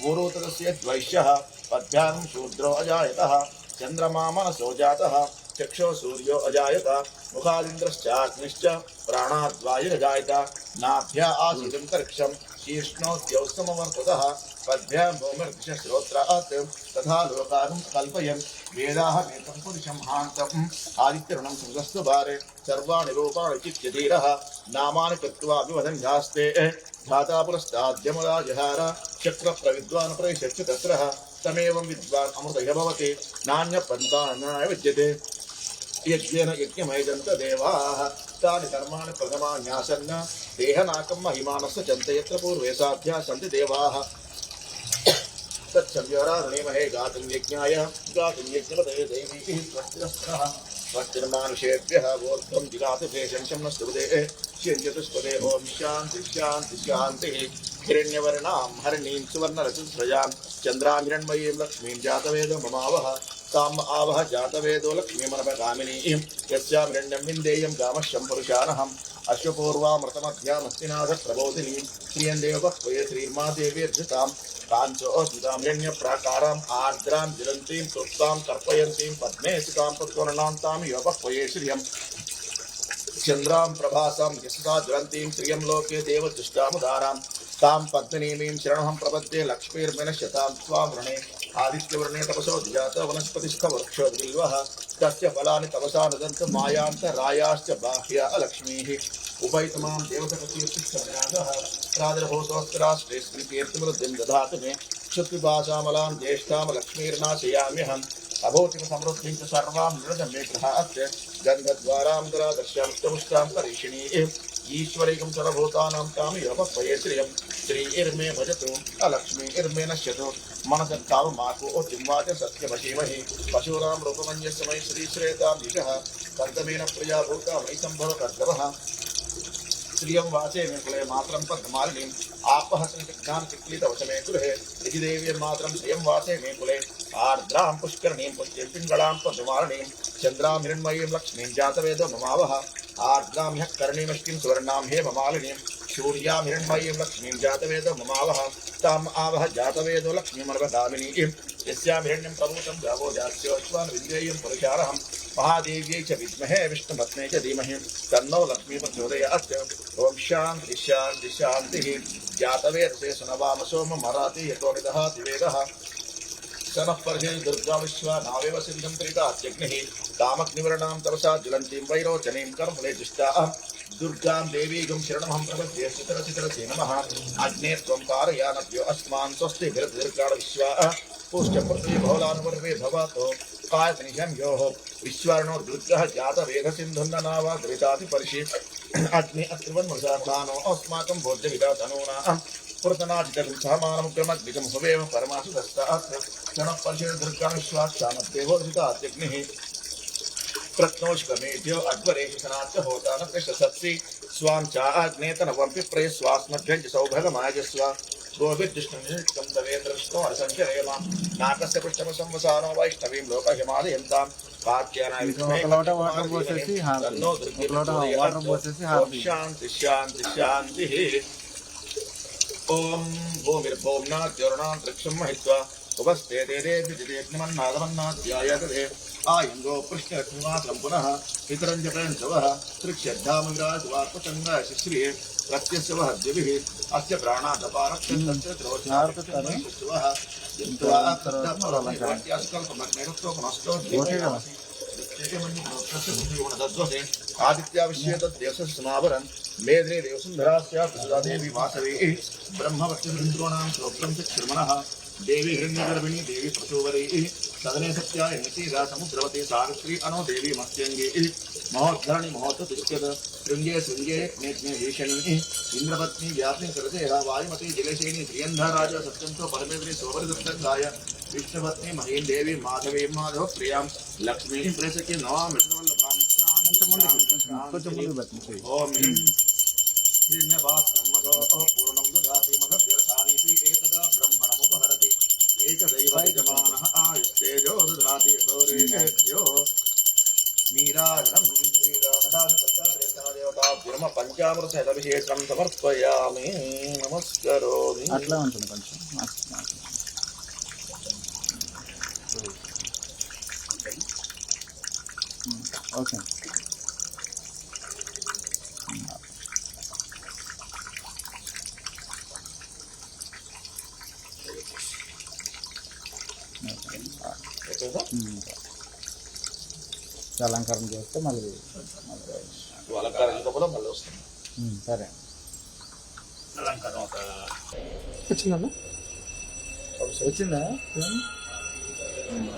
ऊरुतस्य द्वैष्यः पद्भ्यां शूद्रो अजायतः चन्द्रमा मनसो जातः चक्षो सूर्यो अजायत मुखादिन्द्रश्चाग्निश्च प्राणाद्वायुरजायत नाभ्या आसीदन्तरिक्षं शीर्ष्णोद्यौस्तमवर्ततः पद्भ्यां भूमिर्दिशश्रोत्रात् तथा लोकान् कल्पयन् वेदाः वेदं पुरुषं हान्तम् आदित्यऋणं सुमस्तु भारे सर्वाणि रूपाणि चित्यधीरः नामानि कृत्वा विवदन् ध्यास्ते धाता पुरस्ताद्यमुदाजहार चक्रप्रविद्वान् प्रविशच्च तत्रः तमेवं विद्वान् अमृतः भवति नान्यपन्थानाय विद्यते यज्ञेन यज्ञमयजन्त देवाः तानि कर्माणि प्रथमान्यासन् देहनाकं महिमानस्य चन्तयत्र पूर्वे साध्या सन्ति देवाः तत्संयोराधनेमहे गातुं यज्ञाय गातुं यज्ञपदये दैवीः स्वस्तिरस्त्रः स्वस्तिर्मानुषेभ्यः वोर्ध्वं जिगातु भेषं न स्तुते श्यञ्चतुष्पदे ॐ शान्ति शान्ति शान्तिः हिरण्यवर्णां हरिणीं सुवर्णरजस्रजां चन्द्रां हिरण्मयीं लक्ष्मीं जातवेदो ममावः ताम आवह जातवेदो लक्ष्मीमनपगामिनीं यस्यां हिरण्यं विन्देयं गामश्यं पुरुषानहम् अश्वपूर्वामृतमध्यामस्तिनाथ प्रबोधिनीं श्रियं देवपक्वये श्रीर्मा देवीर्जितां काञ्चोऽद्भुतां हिरण्यप्राकाराम् आर्द्रां ज्वलन्तीं तृप्तां तर्पयन्तीं पद्मे सुतां पद्मवर्णां तां योपक्वये श्रियं चन्द्रां प्रभासां यशसा ज्वलन्तीं श्रियं लोके देवदुष्टामुदारां तां पद्मिनीमीं शरणहं प्रपद्ये लक्ष्मीर्मिनश्यतां स्वावृणे आदित्यवर्णे तपसो जात वनस्पतिस्खवृक्षोद्बिल्वः तस्य फलानि तपसा नदन्त मायान्तरायाश्च बाह्या लक्ष्मीः उभयतमां देवतपतिर्तिष्ठमयागः प्रादुर्भूतोऽस्त्राश्रेष्ठकीर्तिमृद्धिं दधातु मे क्षुत्पिपासामलां ज्येष्ठां लक्ष्मीर्नाशयाम्यहम् अभूतिं समृद्धिं च सर्वां नृजं मे गृहात् गन्धद्वारां दरादर्श्यां करीषिणीः ईश्वरीकं सर्वभूतानां कामयोपक्वये श्रियं श्रीर्मे भजतु अलक्ष्मीर्मे नश्यतु मनसत्काममाको जिह्वाच सत्यमशीमहि पशूनां रूपमन्यस्य मयि श्रीश्रेतां दिशः कर्तमेन प्रिया भूता मयि सम्भव कर्तवः श्रियं वाचे मे कुले मात्रं पद्ममालिनीम् आपः संसिग्धां चिक्लितवशमे गृहे यदि देवीर्मात्रं श्रियं वाचे मे कुले आर्द्रां पुष्करणीं पुष्टिं पिङ्गलां पद्ममालिनीं चन्द्रां हिरण्मयीं लक्ष्मीं जातवेदो ममावः आर्द्रां ह्यः करणीमष्टिं सुवर्णां हे ममालिनीं सूर्यां हिरण्मयीं लक्ष्मीं जातवेदो ममावः ताम् आवह जातवेदो लक्ष्मीमर्वदामिनीं यस्यां हिरण्यं प्रभूतं गावो जास्योश्वान् विद्येयं पुरुषारहम् महादेव्यै च विद्महे विष्णुपत्न्यै च धीमहि तन्नो लक्ष्मी प्रचोदयात् ॐ शान्ति शान्ति शान्तिः जातवेदसे सुनवाम सोम मराति यतो निदहाति वेदः सनः पर्हे दुर्गा विश्वा नावेव सिन्धं त्रितात्यग्निः कामग्निवर्णां तपसा ज्वलन्तीं वैरोचनीं कर्मले जुष्टाः दुर्गां देवीगं शरणमहं प्रपद्ये चितरचितरसे नमः अग्ने त्वं कारयानभ्यो अस्मान् स्वस्तिभिर्दीर्घाण विश्वा पुष्ट पृथ्वी बहुलानुपर्वे भवतो कायतनिशं योः विश्वार्णो दुर्गः जातवेदसिन्धुन्ननावा घृतातिपर्षि अग्नि अत्रिवन्मृषाधानो अस्माकं भोज्यविदातनूना पुरतनाजितगुंसहमानमुक्रमद्विजं हुवेव परमासु दस्तात् क्षणपर्षे दुर्गा विश्वाक्षामद्देवोदितात्यग्निः प्रत्नोष्कमेभ्यो अध्वरेशनाच्च होता न कृष्णसत्सि स्वां चाग्नेतनवं पिप्रे स्वास्मभ्यञ्च सौभगमायजस्व गोभिर्जुष्टं दवेन्द्रविष्णो असञ्चरेम नाकस्य पृष्ठमसंवसानो वैष्णवीं लोकहिमालयन्तां कात्यानाय विद्महे तन्नो दुर्गे प्रचोदयात्। शान्ति शान्ति शान्तिः। ॐ भूमिर्भौम्नाद्योर्णान्तरिक्षं महित्वा उपस्थे देदेव्यजिदेग्निमन्नादमन्नाध्यायतदे आयङ्गो कृष्णलक्ष्मीमात्रं पुनः पितरञ्जपयन्तवः त्रिक्षद्धामविराजवात्मचङ्गाय शिश्रिये प्रत्यस्य वः द्विभिः अस्य प्राणादपारक्षस्य त्रोचार्ततनुः जित्वा तद्दमरमयवाट्यास्कल्पमग्नेरुत्वपुनस्तो आदित्याविश्येतद्देवसमावरन् मेघ्ने देवसुन्धरास्या प्रसुदा देवी वासवी ब्रह्मवक्षिन्द्रोणां श्रोत्रं चक्षुर्मनः देवी हिरण्यगर्भिणी देवी प्रसूवरी सदने सत्याय निशीला समुद्रवती सावित्री अनो देवी मत्स्यंगी महोद्धरणी महोत्तिष्ठत शृंगे शृंगे नेत्ने भीषणी इंद्रपत्नी व्याप्नि कृतेः वायुमती जलशेनी श्रियन्धराज सत्यंतो परमेश्वरी सोवरदत्तंगाय विष्णुपत्नी महीन देवी माधवी माधव प्रियां लक्ष्मी प्रेसकी नवां विष्णुवल्लभां ओम हिरण्यवाक्सम्मतो पूर्णं ददाति मधव्यसानीति एकदा ब्रह्मणमुपहरति एकदैवयजमानः आयुस्तेजो ददाति गौरेभ्यो नीराजनं श्रीरामदासदेवताभ्यर्म पञ्चामृतभिषेकं समर्पयामि नमस्करोमि। అట్లా ఉంటుంది కొంచెం ఓకే అలంకారం చేస్తే మళ్ళీ అలంకారం ఇంకపోతే మళ్ళీ వస్తుంది. సరే అలంకారం ఒక వచ్చిందన్నా వచ్చిందా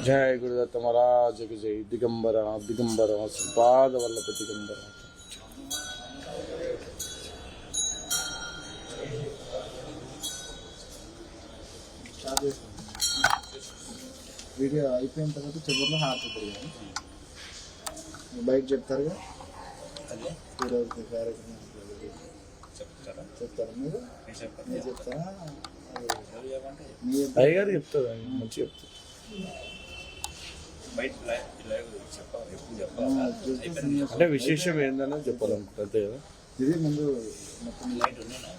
జయ గురుదత్త మహారాజకి జై దిగంబర దిగంబర శ్రీపాద వల్లభ దిగంబర వీడియో అయిపోయిన తర్వాత చివరిలో హార్ట్ తిరిగాను బయట చెప్తారుగా ఈరోజు కార్యక్రమం చెప్తారా మీరు చెప్తారా అయ్యగారు చెప్తారు మంచిగా చెప్తారు బయట ఇలా చెప్పాలి, ఎప్పుడు చెప్పాలి. అయిపోయింది. అంటే విశేషం ఏందని చెప్పాలనుకుంటా అంతే కదా. ఇది ముందు మొత్తం లైట్ ఉన్నాయినా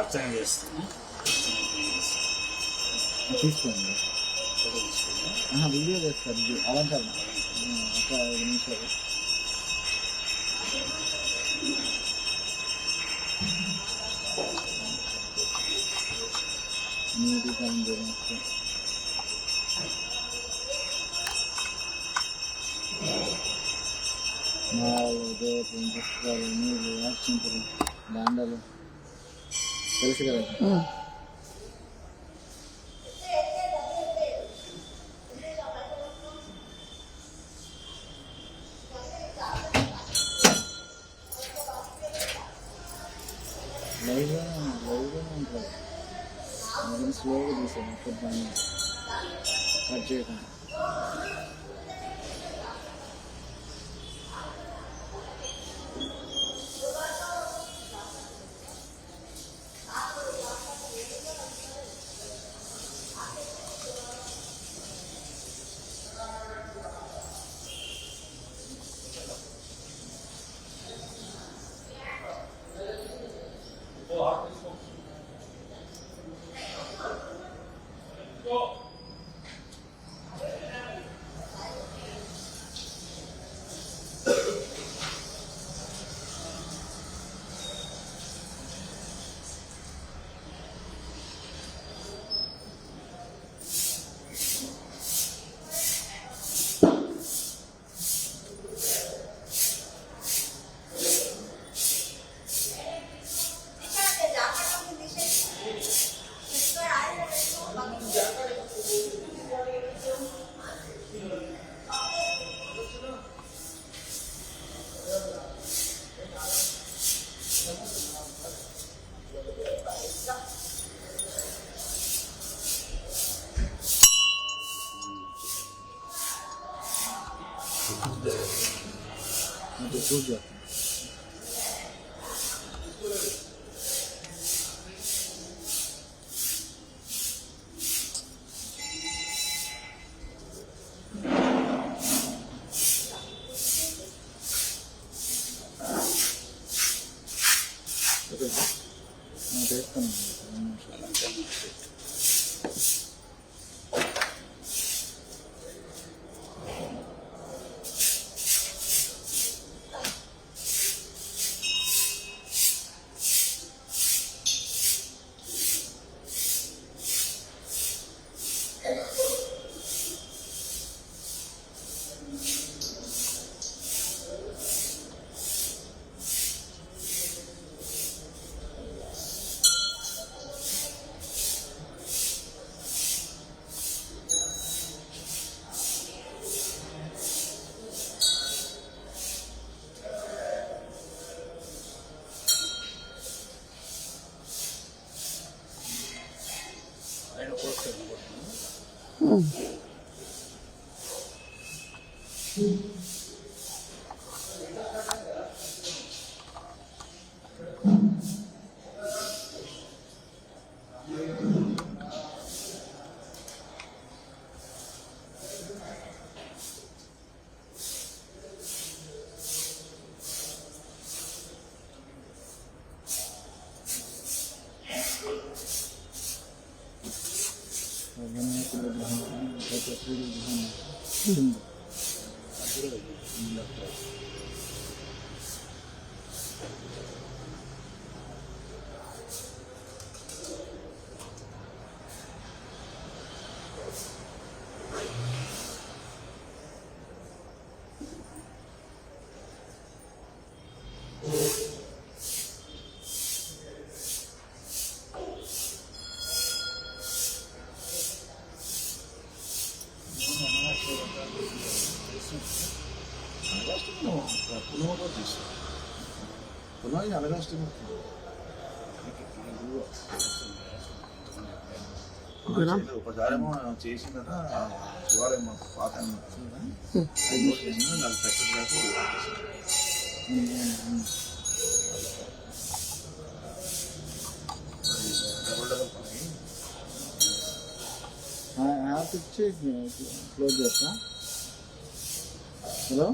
అర్చన చేస్తాను. తీసుకోండి. వీడియో చేస్తారు, ఇది అలంకరణ ఒక 5 నిమిషాలు. నీటి పని చేస్తే మాలు, దేవతలు, పుష్పాలు, నీళ్ళు, అక్షింతలు, దండలు తెలుసు కదా. లైవ్గానే ఉంటుంది. అందుకని స్లోగా తీసాను, మొత్తం పని కట్ చేయకుండా. అంటే చూస్ చేస్తాను. చేస్తాను 2 నిమిషాలు. ఆయన పోస్తాను. పునాయి అనగాష్టమి ఉపచారము చేసిందట శివాలయం పాత నాకు చక్కగా డబుల్ డబుల్ పని హార్ట్ ఇచ్చి క్లోజ్ చేస్తా. హలో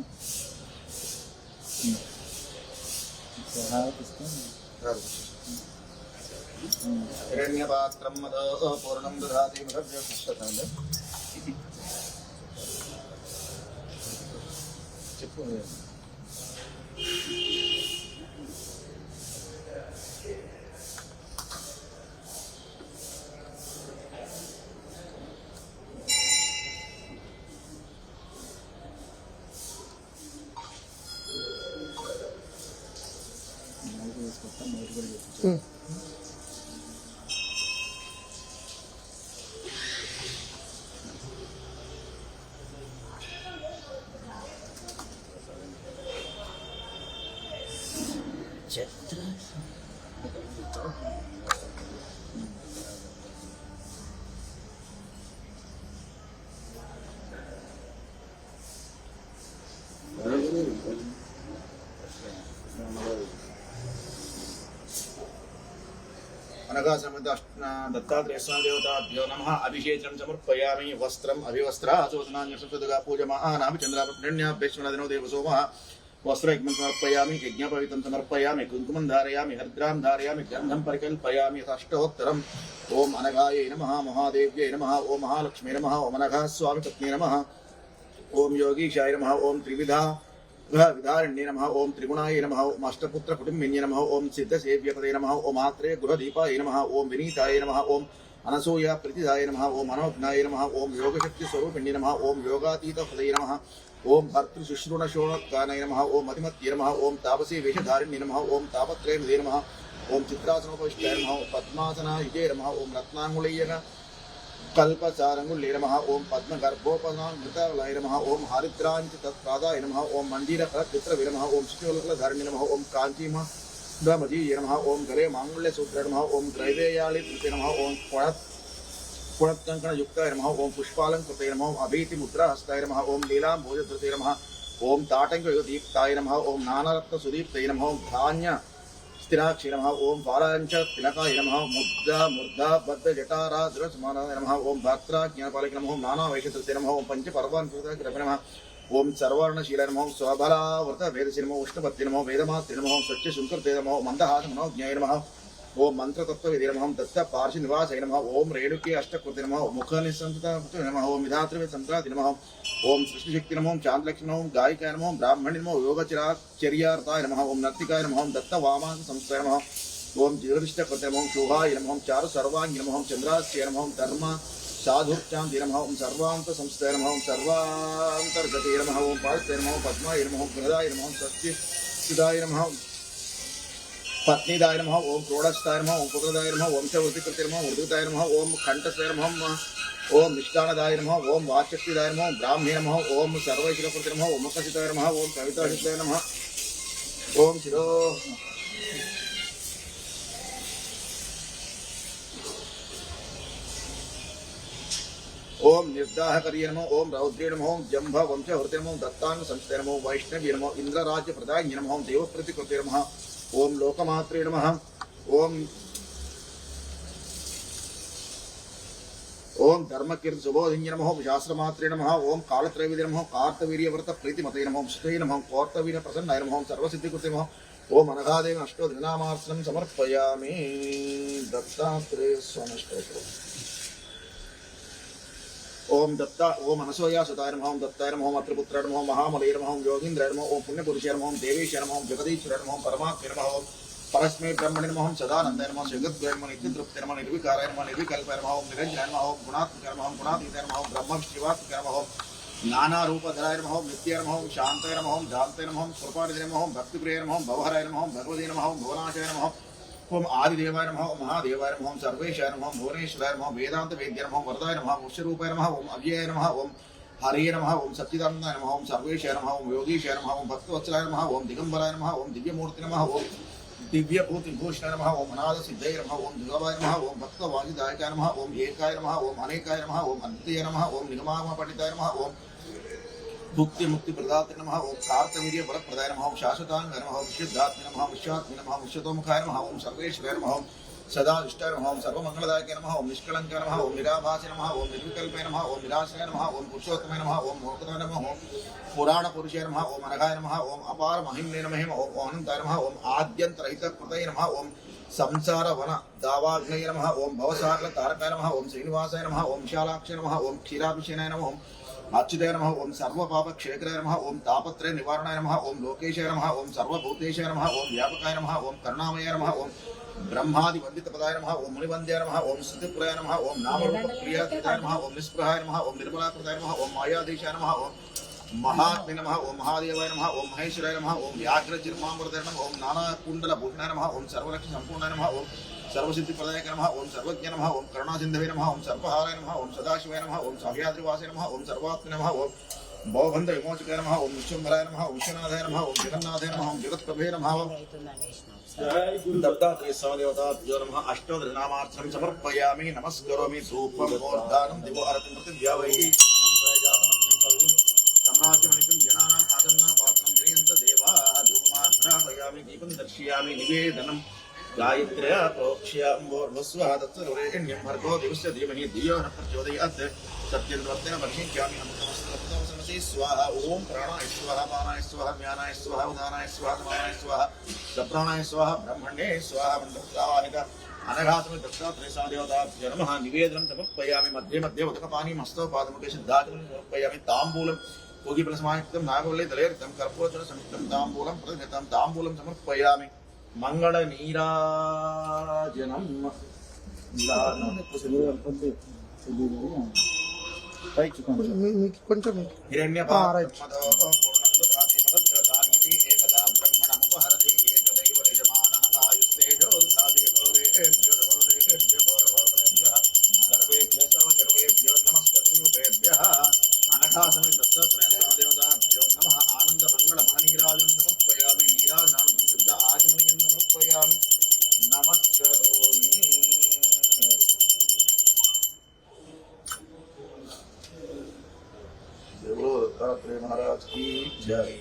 హార్ట్ ఇస్తాను. हिरण्यपात्रं मदो पूर्णं ददाति मदव्यसंस्ततान् చెప్పు. నైట్ వేసుకొస్తా, నైట్ కూడా చెప్పు. అనగా సమేత దత్తాత్రేయ స్వామి దేవతాభ్యో నమః. అభిషేకం సమర్పయామి. వస్త్రం అభివస్త్రాచోదనాన్యసుగా పూజమానామి చంద్రాపృణ్యాభ్యశ్వనదినో దేవసోమః. వస్త్రయజ్ఞం సమర్పయామి. యజ్ఞపవిత్రం సమర్పయామి. కుంకుమం ధారయామి. హరిద్రాం ధారయామి. గంధం పరికల్పయామి. అష్టోత్తరం. ఓం అనఘాయై నమః. మహాదేవ్యై నమః. ఓం మహాలక్ష్మీ నమః. ఓం అనఘా స్వామి పత్ని నమః. ఓం యోగీశాయ నమః. ఓం త్రివిధా విధారణ్యే నమః. ఓం త్రిగుణాయ నమః. ఓం అష్టపుత్ర కుటుంబిన్యే నమః. ఓం సిద్ధసేవ్యపదే నమః. ఓం ఆత్రేయ గృహదీపాయ నమః. ఓం వినీతాయ నమః. ఓం అనసూయ ప్రతిదాయ నమః. ఓం మనోజ్ఞాయ నమః. ఓం యోగశక్తి స్వరూపిణ్యే నమః. ఓం యోగాతీత హృదయ నమః. ఓం భర్తృ శుశ్రూణశోణకాయ నమః. ఓం మతిమత్యే నమః. ఓం తాపసీ వేషధారిణ్యే నమః. ఓం తాపత్రయ హృదయ నమః. ఓం చిత్రాసనోపవిష్టాయ నమః. పద్మాసనాయుజే నమః. ఓం రత్నాంగుళయ్యన कल्पचारंगुल्ले नमः. ओम पद्मगर्भोपनामृतालय नमः. ओम हरिद्रांच तत्पादाय नमः. ओम मंदिरफलचित्रवे नमः. ओम शुक्लधारिणे नमः. ओम कांचीमदीये नमः. ओम गले मांगल्यसूत्रे नमः. ओम त्रैवेयालिते नमः. ओम पुणत्कंकणयुक्ताय नमः. ओम पुष्पालंकृते नमः. ओम अभीतिमुद्राहस्ताय नमः. ओम लीलांभोजधृते नमः. ओम ताटंकयुगदीप्ताय नमः. ओम नानारत्नसुदीप्ताय नमः. ओम धान्य स्थिराक्षी नमः. ओम बालांच तिलकाय नमः. मुद्दा मूर्धा बद्ध जटारा दुरसमानाय नमः. ओम भद्रा ज्ञानपालक नमः. ओम नाना वैशतृते नमः. ओम पंच पर्वान्कृताय नमः. ओम सर्वर्णशीलाय नमः. ओम स्वबला व्रत वेदसी नमः. उष्णपत्ति नमः. वेदमात्रे नमः. ओम स्वच्छ शुंकर्ते नमः. ओम मंदहास मनोज्ञाय नमः. ओम मंत्रतत्त्वविदे नमः. ओम दत्त पार्श्व निवासाय नमः. ओम रेणुके अष्टकृते नमः. ओम मुखनिसंतताय नमः. ओम विधात्रे संक्रांति नमः. ओम सृष्टिशक्ति नमः. ओम चांदलक्ष्मी नमः. ओम गायिकाय नमः. ओम ब्राह्मणी नमः. योगचर्यार्थाय नमः. ओम नर्तिकाय नमः. ओम दत्त वामांस संस्थाय नमः. ओम ज्योतिष्ठकृते नमः. ओम शोभाय नमः. ओम चारु सर्वांगी नमः. ओम चंद्रास्ये नमः. ओम धर्म साधुर्चांति नमः. ओम सर्वांत संस्थाय नमः. ओम सर्वांतर्गते नमः. ओम पादस्थे नमः. ओम पद्माय नमः. ओम गृहदाय नमः. ओम सत्यसिदाय नमः. पत्नीदाय नमः. ओम प्रोडस्थाय नमः. ओम पुत्रदाय नमः. ओम वंशवृद्धिकृते नमः. मृदुताय नमः. ओम कंठस्थाय नमः. ओम निष्ठानदाय नमः. ओम वाचक्तिदाय नमः. ओम ब्राह्मणे नमः. ओम सर्वैश्वर्यकृते नमः. ओम मुखसिताय नमः. ओम कवितासिताय नमः. ओम शिरो ओम निर्दाहकर्ये नमः. ओम रौद्रे नमः. ओम जंभ वंशहृते नमः. ओम दत्तांग संस्थाय नमः. ओम वैष्णवी नमः. इंद्रराज्य प्रदायिने नमः. ओम देवप्रतिकृते नमः. ओम लोकमात्रे नमः. ओम ओम धर्मकीर्ति सुबोधिन्य नमः. ओम शास्त्रमात्रे नमः. ओम कालत्रैविद्य नमः. कार्तवीर्यव्रत प्रीतिमते नमः. ओम श्रुते नमः. ओम कौर्तवीर प्रसन्नाय नमः. ओम सर्वसिद्धिकृते नमः. ओम अनघादेव अष्टोदिनामार्चनं समर्पयामि. दत्तात्रेय स्वामी स्तोत्रम्. ओम दत्ता ओम अनसूया सुताय नमः. ओम दत्ताय नमः. ओम अत्रपुत्राय नमः. ओम महामलय नमः. ओम योगीन्द्राय नमः. ओम पुण्यपुरुषाय नमः. ओम देवेशाय नमः. ओम जगदीश्वराय नमः. ओम परमात्मने नमः. ओम परस्मै ब्रह्मणे नमः. ओम सदानन्दाय नमः. जगद्गुरुवे नमः. नित्यतृप्ते नमः. निर्विकाराय नमः. निर्विकल्पाय नमः. ओम निरञ्जनाय नमः. ओम गुणात्मकाय नमः. ओम गुणातीताय नमः. ओम ब्रह्मविष्णुवात्मकाय नमः. ओम नानारूपधराय नमः. ओम नित्याय नमः. ओम शान्ताय नमः. ओम दान्ताय नमः. ओम कृपानिधे नमः. ओम भक्तिप्रियाय नमः. ओम भवहराय नमः. ओम भगवते नमः. ओम भुवनाशाय नमः. ओम आदिदेवाय नमः. ओम महादेवाय नमः. ओम सर्वेशाय नमः. ओम भुवनेश्वराय नमः. वेदांत वेद्याय नमः. ओम वरदाय नमः. ओम विश्वरूपाय नमः. ओम अव्ययाय नमः. ओम हरिये नमः. ओम सच्चिदानन्दाय नमः. ओम सर्वेशाय नमः. ओम योगीशाय नमः. ओम भक्तवत्सलाय नमः. ओम दिगंबराय नमः. ओम दिव्यमूर्ति नमः. ओम दिव्यभूतिभूषणाय नमः. ओम अनाथ सिद्धये नमः. ओम दुर्गाय नमः. ओम भक्तवादिदायकाय नमः. ओम एकाय नमः. ओम अनेकाय नमः. ओम अद्वितीय नमः. ओम निगमागम पंडिताय नमः. ओम भुक्ति मुक्ति प्रदाते नमः. ओम कार्तवीर्य बलप्रदाय नमः. ओम शाश्वतांगाय नमः. ओम विशुद्धात्मने नमः. विश्वात्मने नमः. विश्वतोमुखाय नमः. ओम सर्वेश्वराय नमः. ओम सदा दुष्टाय नमः ओम सर्वमंगलदायकाय नमः ओम निष्कलंकाय नमः ओम निराभासाय नमः ओम निर्विकल्पाय नमः ओम निराश्रयाय नमः ओम पुरुषोत्तमाय नमः ओम मोक्षदाय नमः ओम पुराण पुरुषाय नमः ओम अनघाय नमः ओम अपार महिम्ने नमः ओम अनंताय नमः ओम आद्यंतरहित कृतये नमः ओम संसार वन दावाग्नये नमः ओम भवसागर तारकाय नमः ओम श्रीनिवासाय नमः ओम विशालाक्षाय नमः ओम क्षीराभिषेकाय नमः ओम अच्युताय नमः ओम सर्वपापक्षेत्राय नमः ओम तापत्रय निवारणाय नमः ओम लोकेशाय नमः ओम सर्वभूतेशाय नमः ओम व्यापकाय नमः ओम करुणामयाय नमः ओम ब्रह्मादि वंदितपदाय नमः ओम मुनिवन्द्याय नमः ओम स्तुतिप्रियाय नमः ओम नामरूपप्रियाय नमः ओम निष्प्रहाय नमः ओम निर्मलाकृताय नमः ओम मायाधीशाय नमः ओम महात्मे नमः ओम महादेवाय नमः ओम महेश्वराय नमः ओम व्याघ्रचिर्मामृताय नमः ओम नानाकुण्डलभूषणाय नमः ओम सर्वलक्ष्य संपूर्णाय नमः ओम सर्वसिद्धिप्रदायकाय नमः ओम सर्वज्ञ नमः ओम करुणासिन्धवे नमः ओम सर्वहाराय नमः ओम सदाशिवाय नमः ओम सह्याद्रिवासाय नमः ओम सर्वात्मने नमः ओम भवबन्ध विमोचकाय नमः ओम विश्वम्भराय नमः ओम विश्वनाथाय नमः ओम जगन्नाथाय नमः ओम जगत्प्रभवे नमः ओम दत्तात्रेय देवताभ्यो नमः अष्टोत्तरनामार्चनं समर्पयामि नमस्करोमि धूपं मूर्धानं दिवो आरतिं प्रतिव्यावैः सम्राज्यमनितं जनानां आदन्ना पात्रं जयन्त देवाः धूपमाघ्रापयामि दीपं दर्शयामि निवेदनं गायत्र्या प्रोक्ष्याम्भोर्भस्वः तत्सर्वरेण्यं भर्गो दिवस्य धीमहि धियो न प्रचोदयात् सत्यन्वर्तेन वर्षिष्यामि नमस्ते स्वाहा ओम प्राणाय स्वाहा पानाय स्वाहा ज्ञानाय स्वाहा उदानाय स्वाहा समानाय स्वाहा सप्राणाय स्वाहा ब्रह्मण्ये स्वाहा मंत्रप्रावाहिक अनघासमे दत्तात्रेय देवताभ्यो नमः निवेदनं समर्पयामि मध्ये मध्ये उदकपानी मस्तोपादमुखे सिद्धाचलं समर्पयामि ताम्बूलं पूगीफलसमायुक्तं नागवल्ली दलेर्घं कर्पूरचूर्ण संयुक्तं ताम्बूलं प्रतिघृतं ताम्बूलं समर्पयामि मंगल नीराजनम పైకి కొంచెం हिरण्यपात्रमदो पूर्णं ददाति मदद्रदानीति एकदा ब्रह्मणमुपहरति एकदैव यजमानः आयुस्तेजो ददाति घोरेभ्यो घोरेभ्यः सर्वेभ्यः सर्वसर्वेभ्यो नमस्कृतिरूपेभ्यः अनघासमे दत्तात्रेयदेवताभ्यो नमः आनन्दमङ्गलमहानीराजनं समर्पयामि नीराजनं शुद्ध आचमनीयं समर्पयामि नमस्करोमि देवो दत्तात्रेय महाराज की जय।